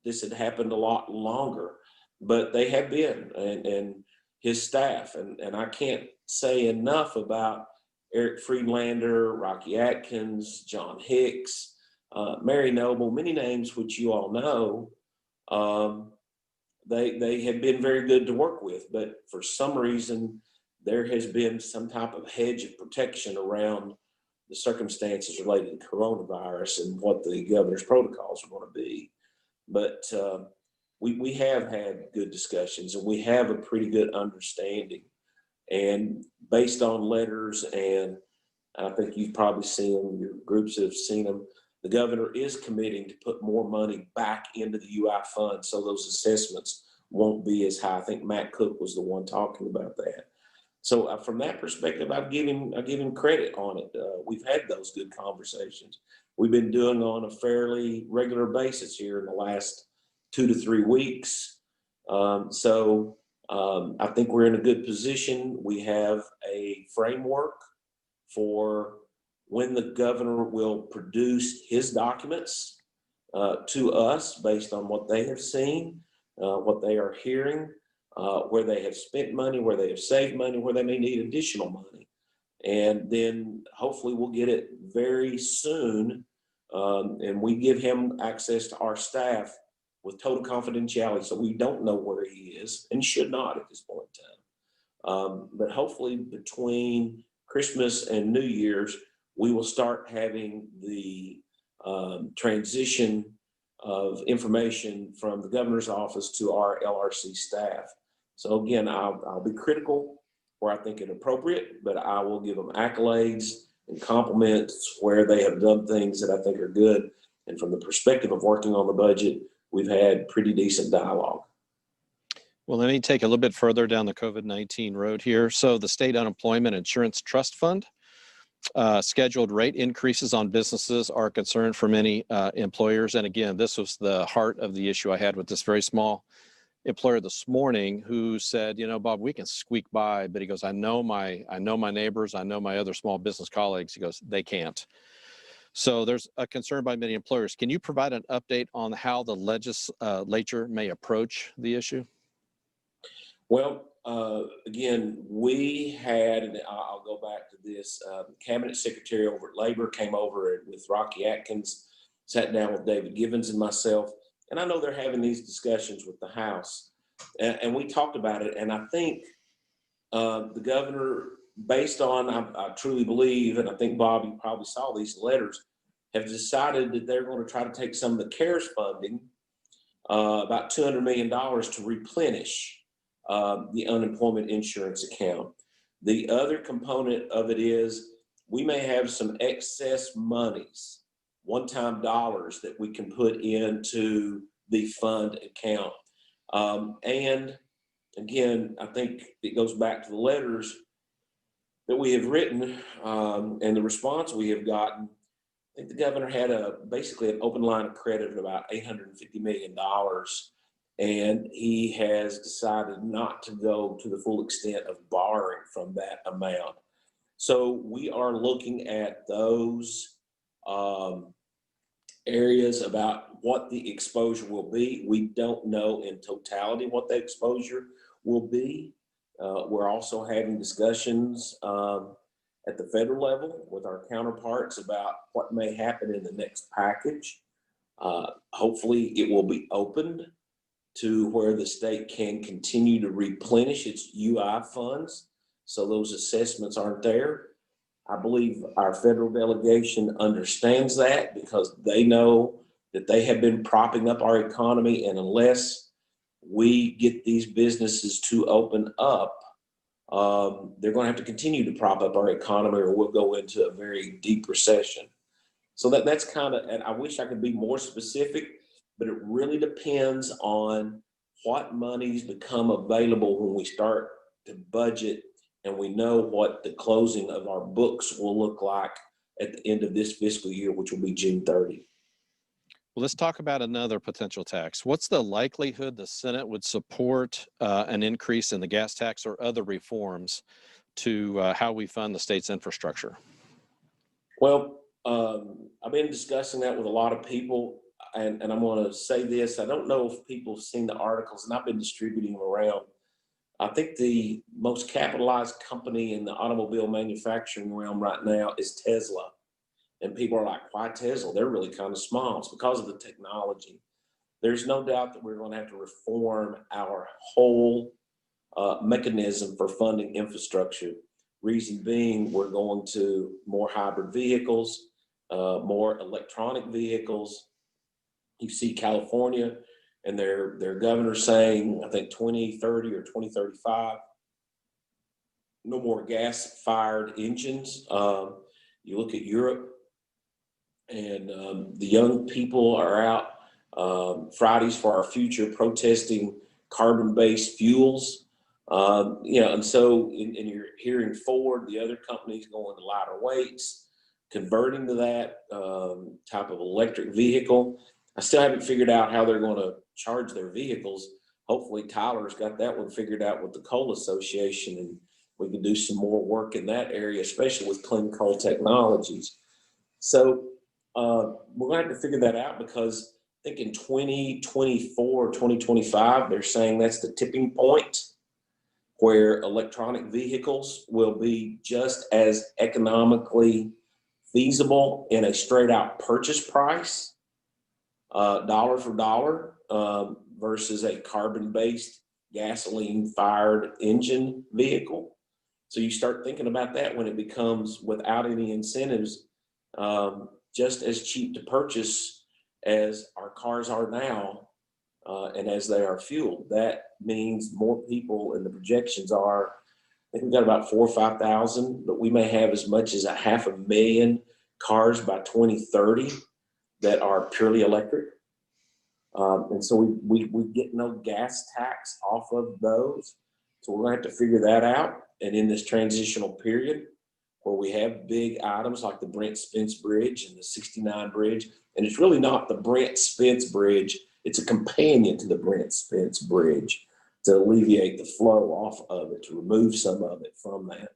this had happened a lot longer, but they have been, and his staff. And I can't say enough about Eric Friedlander, Rocky Atkins, John Hicks, Mary Noble, many names which you all know. They have been very good to work with, but for some reason, there has been some type of hedge of protection around the circumstances related to coronavirus and what the governor's protocols are going to be. But we have had good discussions, and we have a pretty good understanding. And based on letters, and I think you've probably seen them, your groups have seen them, the governor is committing to put more money back into the UI fund so those assessments won't be as high. I think Matt Cook was the one talking about that. So from that perspective, I give him credit on it. We've had those good conversations. We've been doing on a fairly regular basis here in the last 2 to 3 weeks. So I think we're in a good position. We have a framework for when the governor will produce his documents to us based on what they have seen, what they are hearing, where they have spent money, where they have saved money, where they may need additional money. And then hopefully we'll get it very soon. And we give him access to our staff with total confidentiality, so we don't know where he is and should not at this point in time. But hopefully between Christmas and New Year's, we will start having the transition of information from the governor's office to our LRC staff. So again, I'll be critical where I think it appropriate, but I will give them accolades and compliments where they have done things that I think are good. And from the perspective of working on the budget, we've had pretty decent dialogue. Well, let me take a little bit further down the COVID-19 road here. So the State Unemployment Insurance Trust Fund, scheduled rate increases on businesses are a concern for many employers. And again, this was the heart of the issue I had with this very small employer this morning who said, you know, Bob, we can squeak by, but he goes, I know my neighbors, I know my other small business colleagues. He goes, they can't. So there's a concern by many employers. Can you provide an update on how the legislature may approach the issue? Well, again, we had, and I'll go back to this, Cabinet Secretary over at Labor came over with Rocky Atkins, sat down with David Givens and myself, and I know they're having these discussions with the House, and we talked about it, and I think the governor, based on, I truly believe, and I think, Bob, you probably saw these letters, have decided that they're going to try to take some of the CARES funding, about $200 million, to replenish the unemployment insurance account. The other component of it is we may have some excess monies, one-time dollars that we can put into the fund account. And again, I think it goes back to the letters that we have written and the response we have gotten. I think the governor had basically an open line of credit of about $850 million. And he has decided not to go to the full extent of borrowing from that amount. So we are looking at those areas about what the exposure will be. We don't know in totality what the exposure will be. We're also having discussions at the federal level with our counterparts about what may happen in the next package. Hopefully it will be opened to where the state can continue to replenish its UI funds, so those assessments aren't there. I believe our federal delegation understands that because they know that they have been propping up our economy, and unless we get these businesses to open up, they're going to have to continue to prop up our economy, or we'll go into a very deep recession. So that's kind of, and I wish I could be more specific, but it really depends on what monies become available when we start to budget and we know what the closing of our books will look like at the end of this fiscal year, which will be June 30. Well, let's talk about another potential tax. What's the likelihood the Senate would support an increase in the gas tax or other reforms to how we fund the state's infrastructure? Well, I've been discussing that with a lot of people. And I'm going to say this, I don't know if people have seen the articles, and I've been distributing them around. I think the most capitalized company in the automobile manufacturing realm right now is Tesla. And people are like, why Tesla? They're really kind of small. It's because of the technology. There's no doubt that we're going to have to reform our whole mechanism for funding infrastructure. Reason being, we're going to more hybrid vehicles, more electronic vehicles. You see California and their governor saying, I think 2030 or 2035, no more gas-fired engines. You look at Europe, and the young people are out Fridays for Our Future protesting carbon-based fuels. And so and you're hearing Ford, the other companies going to lighter weights, converting to that type of electric vehicle. I still haven't figured out how they're going to charge their vehicles. Hopefully Tyler's got that one figured out with the Coal Association, and we can do some more work in that area, especially with clean coal technologies. So we're going to have to figure that out, because I think in 2024 or 2025, they're saying that's the tipping point where electronic vehicles will be just as economically feasible in a straight out purchase price, dollar for dollar, versus a carbon-based gasoline-fired engine vehicle. So you start thinking about that when it becomes, without any incentives, just as cheap to purchase as our cars are now, and as they are fueled. That means more people, and the projections are think we've got about 4,000 or 5,000, but we may have as much as 500,000 cars by 2030 that are purely electric. And so we get no gas tax off of those. So we're gonna have to figure that out. And in this transitional period where we have big items like the Brent Spence Bridge and the 69 Bridge, and it's really not the Brent Spence Bridge, it's a companion to the Brent Spence Bridge to alleviate the flow off of it, to remove some of it from that.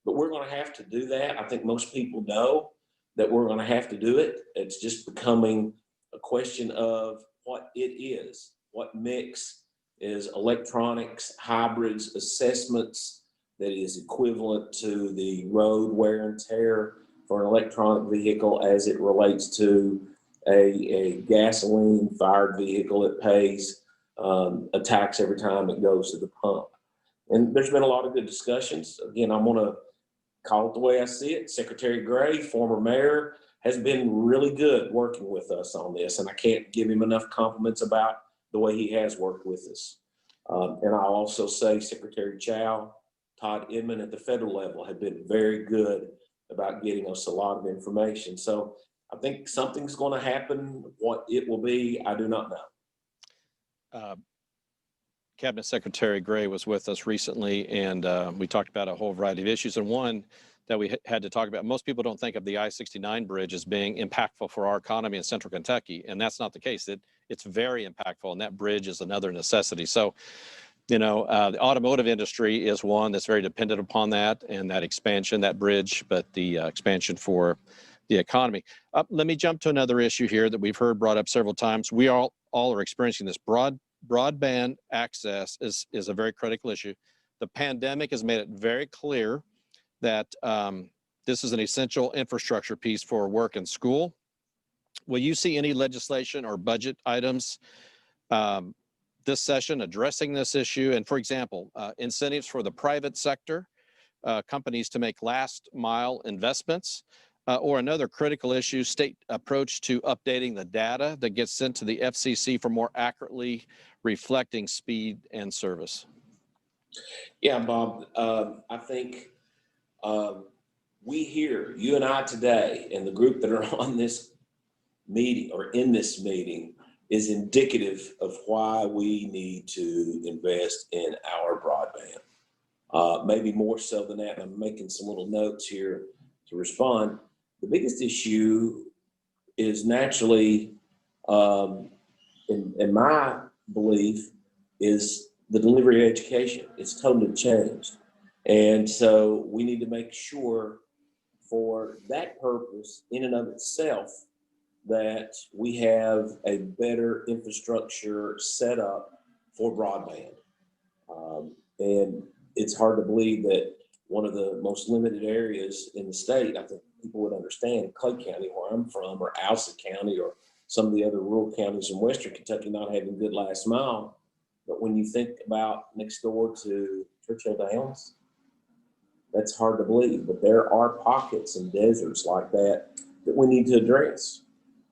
But we're gonna have to do that. I think most people know that we're gonna have to do it. It's just becoming a question of what it is, what mix is electronics, hybrids, assessments that is equivalent to the road wear and tear for an electronic vehicle as it relates to a gasoline fired vehicle that pays a tax every time it goes to the pump. And there's been a lot of good discussions. Again, I'm gonna call it the way I see it. Secretary Gray, former mayor, has been really good working with us on this, and I can't give him enough compliments about the way he has worked with us. And I'll also say Secretary Chow, Todd Inman at the federal level have been very good about getting us a lot of information. So I think something's going to happen. What it will be, I do not know. Cabinet Secretary Gray was with us recently, and we talked about a whole variety of issues. And one that we had to talk about, most people don't think of the I-69 bridge as being impactful for our economy in central Kentucky, and that's not the case. It's very impactful, and that bridge is another necessity. So, you know, the automotive industry is one that's very dependent upon that and that expansion, that bridge, but the expansion for the economy. Let me jump to another issue here that we've heard brought up several times. We all are experiencing this. Broadband access is a very critical issue. The pandemic has made it very clear that this is an essential infrastructure piece for work and school. Will you see any legislation or budget items this session addressing this issue? And for example, incentives for the private sector, companies to make last mile investments, or another critical issue, state approach to updating the data that gets sent to the FCC for more accurately reflecting speed and service? Yeah, Bob, I think we here, you and I today, and the group that are on this meeting or in this meeting is indicative of why we need to invest in our broadband. Maybe more so than that, and I'm making some little notes here to respond. The biggest issue is naturally, in my belief, is the delivery of education. It's totally changed. And so we need to make sure for that purpose in and of itself that we have a better infrastructure set up for broadband. And it's hard to believe that one of the most limited areas in the state, I think people would understand, Koch County, where I'm from, or Alsa County, or some of the other rural counties in Western Kentucky not having good last mile. But when you think about next door to Churchill Downs, that's hard to believe, but there are pockets and deserts like that that we need to address.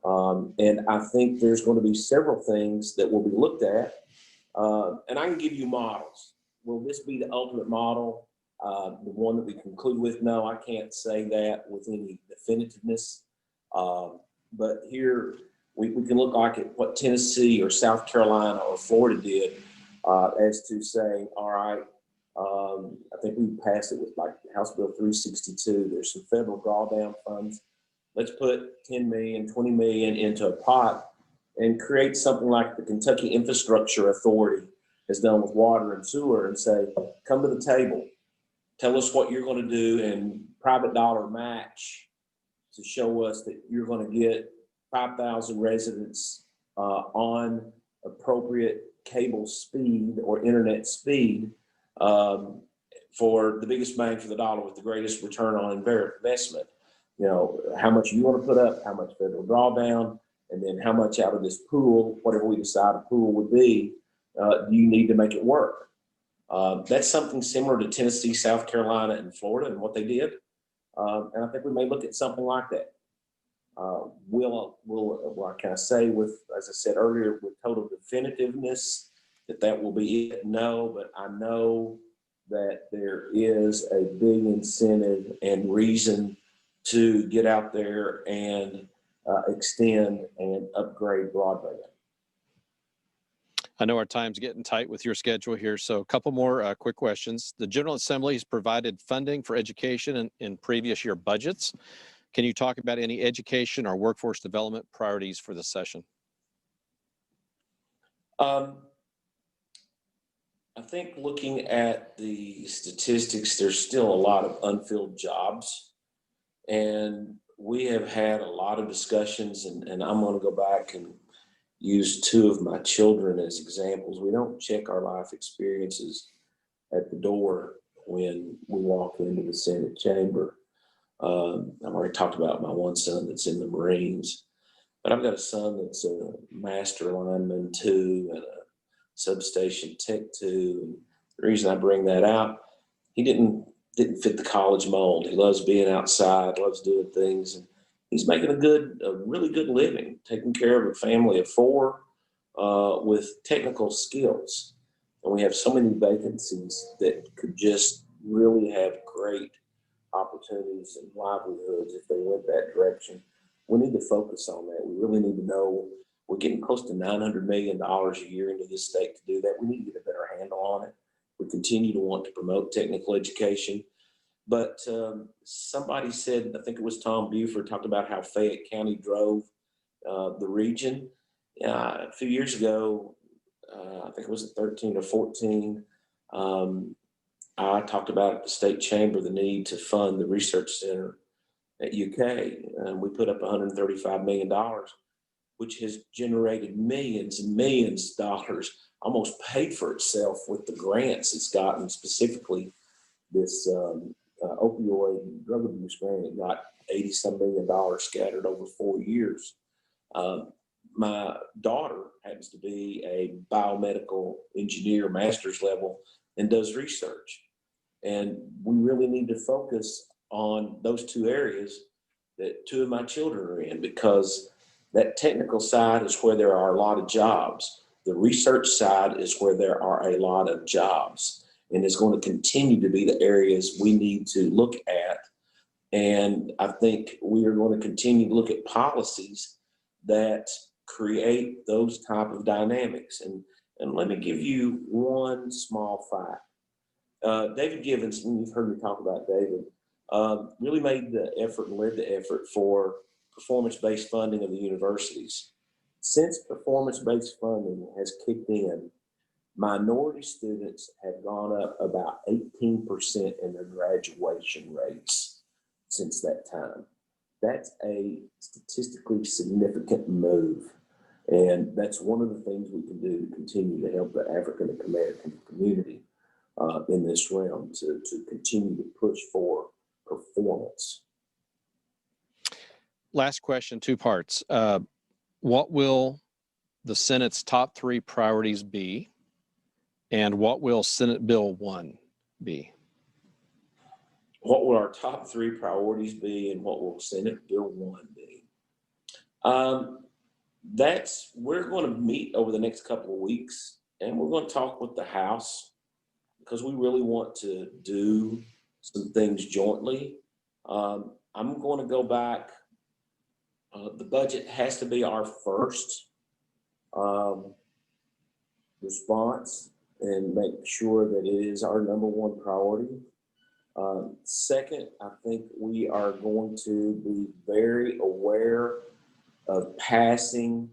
And I think there's going to be several things that will be looked at. And I can give you models. Will this be the ultimate model? The one that we conclude with? No, I can't say that with any definitiveness. But here we can look like at what Tennessee or South Carolina or Florida did as to saying, all right, I think we passed it with like House Bill 362. There's some federal drawdown funds. Let's put 10 million, 20 million into a pot and create something like the Kentucky Infrastructure Authority has done with water and sewer, and say, come to the table, tell us what you're going to do, and private dollar match to show us that you're going to get 5,000 residents on appropriate cable speed or internet speed for the biggest bang for the dollar with the greatest return on investment. You know, how much you want to put up, how much federal drawdown, and then how much out of this pool, whatever we decide a pool would be, do you need to make it work? That's something similar to Tennessee, South Carolina, and Florida and what they did. And I think we may look at something like that. Will can I say with, as I said earlier, with total definitiveness that will be it? No, but I know that there is a big incentive and reason to get out there and extend and upgrade broadband. I know our time's getting tight with your schedule here, so a couple more quick questions. The General Assembly has provided funding for education in previous year budgets. Can you talk about any education or workforce development priorities for the session? I think looking at the statistics, there's still a lot of unfilled jobs. And we have had a lot of discussions, and I'm going to go back and use two of my children as examples. We don't check our life experiences at the door when we walk into the Senate chamber. I've already talked about my one son that's in the Marines, but I've got a son that's a master lineman 2 and a substation tech 2. And the reason I bring that out, he didn't fit the college mold. He loves being outside, loves doing things. And he's making a really good living, taking care of a family of 4 with technical skills. And we have so many vacancies that could just really have great opportunities and livelihoods if they went that direction. We need to focus on that. We really need to know we're getting close to $900 million a year into this state to do that. We need to get a better handle on it. We continue to want to promote technical education. But somebody said, I think it was Tom Buford, talked about how Fayette County drove the region. A few years ago, I think it was 13 or 14, I talked about at the state chamber the need to fund the research center at UK. And we put up $135 million, which has generated millions and millions of dollars, almost paid for itself with the grants it's gotten, specifically this opioid drug abuse grant. It got $80-some million scattered over 4 years. My daughter happens to be a biomedical engineer, master's level, and does research. And we really need to focus on those 2 areas that 2 of my children are in, because that technical side is where there are a lot of jobs. The research side is where there are a lot of jobs, and it's going to continue to be the areas we need to look at. And I think we are going to continue to look at policies that create those type of dynamics. And let me give you one small fact. David Givens, and you've heard me talk about David, really made the effort and led the effort for performance-based funding of the universities. Since performance-based funding has kicked in, minority students have gone up about 18% in their graduation rates since that time. That's a statistically significant move. And that's one of the things we can do to continue to help the African American community in this realm to continue to push for performance. Last question, 2 parts. What will the Senate's top 3 priorities be? And what will Senate Bill 1 be? What will our top 3 priorities be, and what will Senate Bill 1 be? We're going to meet over the next couple of weeks, and we're going to talk with the House, because we really want to do some things jointly. I'm going to go back. The budget has to be our first response and make sure that it is our number 1 priority. Second, I think we are going to be very aware of passing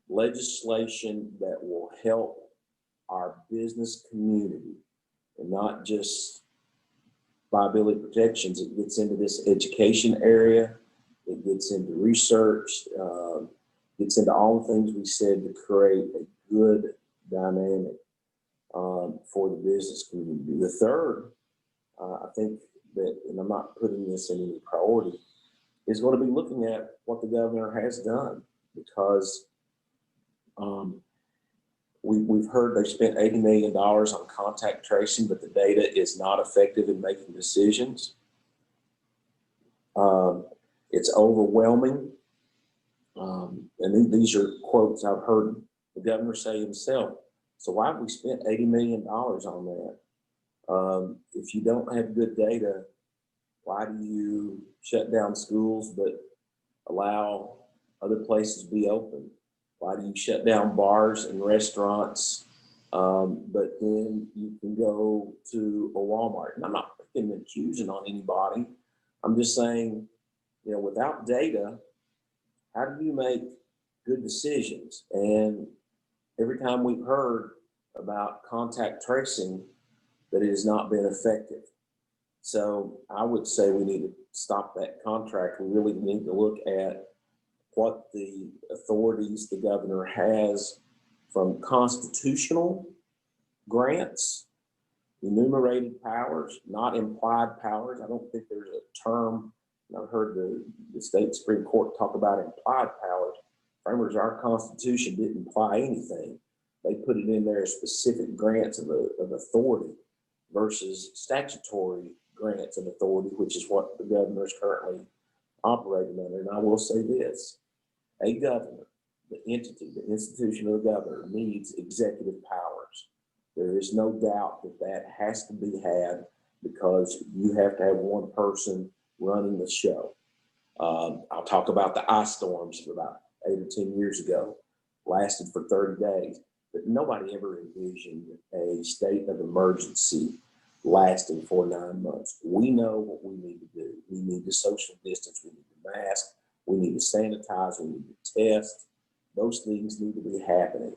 legislation that will help our business community, and not just liability protections. It gets into this education area, it gets into research, gets into all the things we said to create a good dynamic for the business community. The third, I think that, and I'm not putting this in any priority, is going to be looking at what the governor has done, because we've heard they spent $80 million on contact tracing, but the data is not effective in making decisions. It's overwhelming. And these are quotes I've heard the governor say himself. So why have we spent $80 million on that? If you don't have good data, why do you shut down schools but allow other places to be open? Why do you shut down bars and restaurants, but then you can go to a Walmart? And I'm not picking and accusing on anybody. I'm just saying, you know, without data, how do you make good decisions? And every time we've heard about contact tracing, that it has not been effective. So I would say we need to stop that contract. We really need to look at what the authorities the governor has from constitutional grants, enumerated powers, not implied powers. I don't think there's a term. I've heard the state Supreme Court talk about implied powers. Framers, our Constitution didn't imply anything. They put it in there as specific grants of authority versus statutory grants of authority, which is what the governor is currently operating under. And I will say this, a governor, the entity, the institution of the governor needs executive powers. There is no doubt that that has to be had because you have to have one person running the show. I'll talk about the ice storms of about 8 or 10 years ago, lasted for 30 days, but nobody ever envisioned a state of emergency lasting for 9 months. We know what we need to do. We need to social distance, we need to mask, we need to sanitize, we need to test. Those things need to be happening.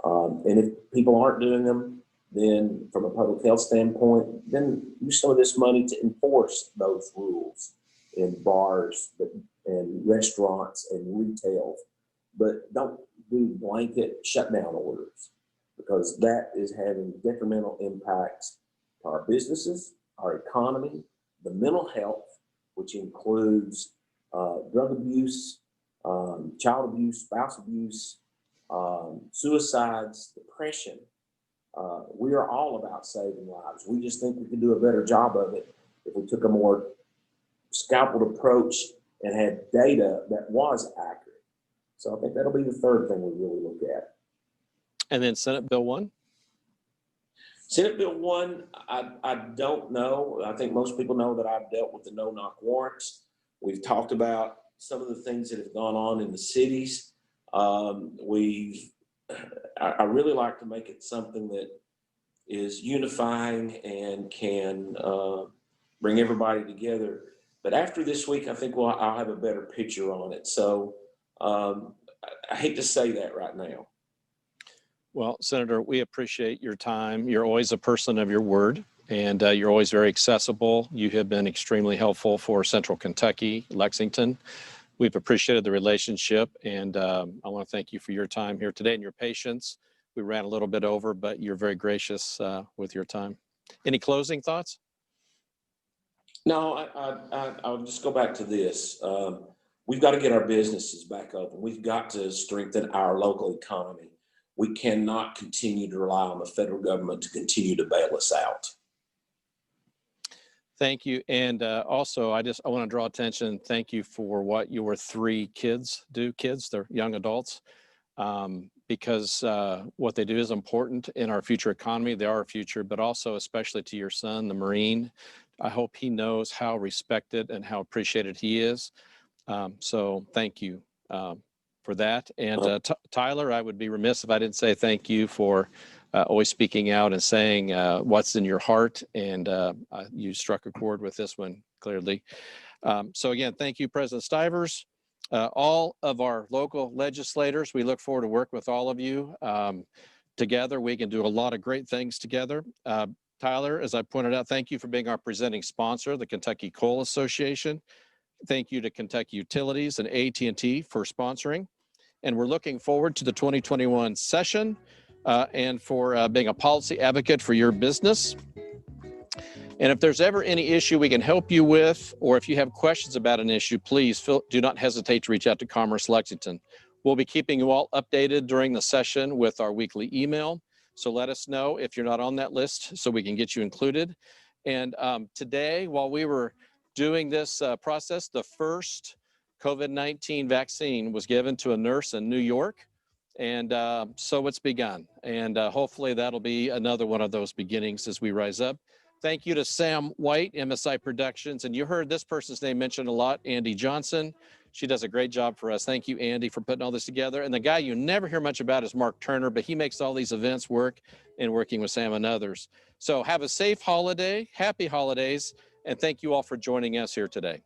And if people aren't doing them, then from a public health standpoint, then use some of this money to enforce those rules in bars and restaurants and retail, but don't do blanket shutdown orders because that is having detrimental impacts to our businesses, our economy, the mental health, which includes drug abuse, child abuse, spouse abuse, suicides, depression. We are all about saving lives. We just think we could do a better job of it if we took a more scalpel approach and had data that was accurate. So I think that'll be the third thing we really look at. And then Senate Bill 1? Senate Bill 1, I don't know. I think most people know that I've dealt with the no-knock warrants. We've talked about some of the things that have gone on in the cities. I really like to make it something that is unifying and can bring everybody together. But after this week, I think I'll have a better picture on it. So I hate to say that right now. Well, Senator, we appreciate your time. You're always a person of your word, and you're always very accessible. You have been extremely helpful for Central Kentucky, Lexington. We've appreciated the relationship, and I want to thank you for your time here today and your patience. We ran a little bit over, but you're very gracious with your time. Any closing thoughts? No, I'll just go back to this. We've got to get our businesses back open. We've got to strengthen our local economy. We cannot continue to rely on the federal government to continue to bail us out. Thank you. And also, I want to draw attention. Thank you for what your 3 kids do. Kids, they're young adults, because what they do is important in our future economy. They are our future, but also especially to your son, the Marine. I hope he knows how respected and how appreciated he is. So thank you for that. And Tyler, I would be remiss if I didn't say thank you for always speaking out and saying what's in your heart. And you struck a chord with this one clearly. So again, thank you, President Stivers. All of our local legislators, we look forward to work with all of you. Together, we can do a lot of great things together. Tyler, as I pointed out, thank you for being our presenting sponsor, the Kentucky Coal Association. Thank you to Kentucky Utilities and AT&T for sponsoring. And we're looking forward to the 2021 session and for being a policy advocate for your business. And if there's ever any issue we can help you with, or if you have questions about an issue, please do not hesitate to reach out to Commerce Lexington. We'll be keeping you all updated during the session with our weekly email. So let us know if you're not on that list so we can get you included. And today, while we were doing this process, the first COVID-19 vaccine was given to a nurse in New York. And so it's begun. And hopefully that'll be another one of those beginnings as we rise up. Thank you to Sam White, MSI Productions. And you heard this person's name mentioned a lot, Andy Johnson. She does a great job for us. Thank you, Andy, for putting all this together. And the guy you never hear much about is Mark Turner, but he makes all these events work and working with Sam and others. So have a safe holiday, happy holidays, and thank you all for joining us here today.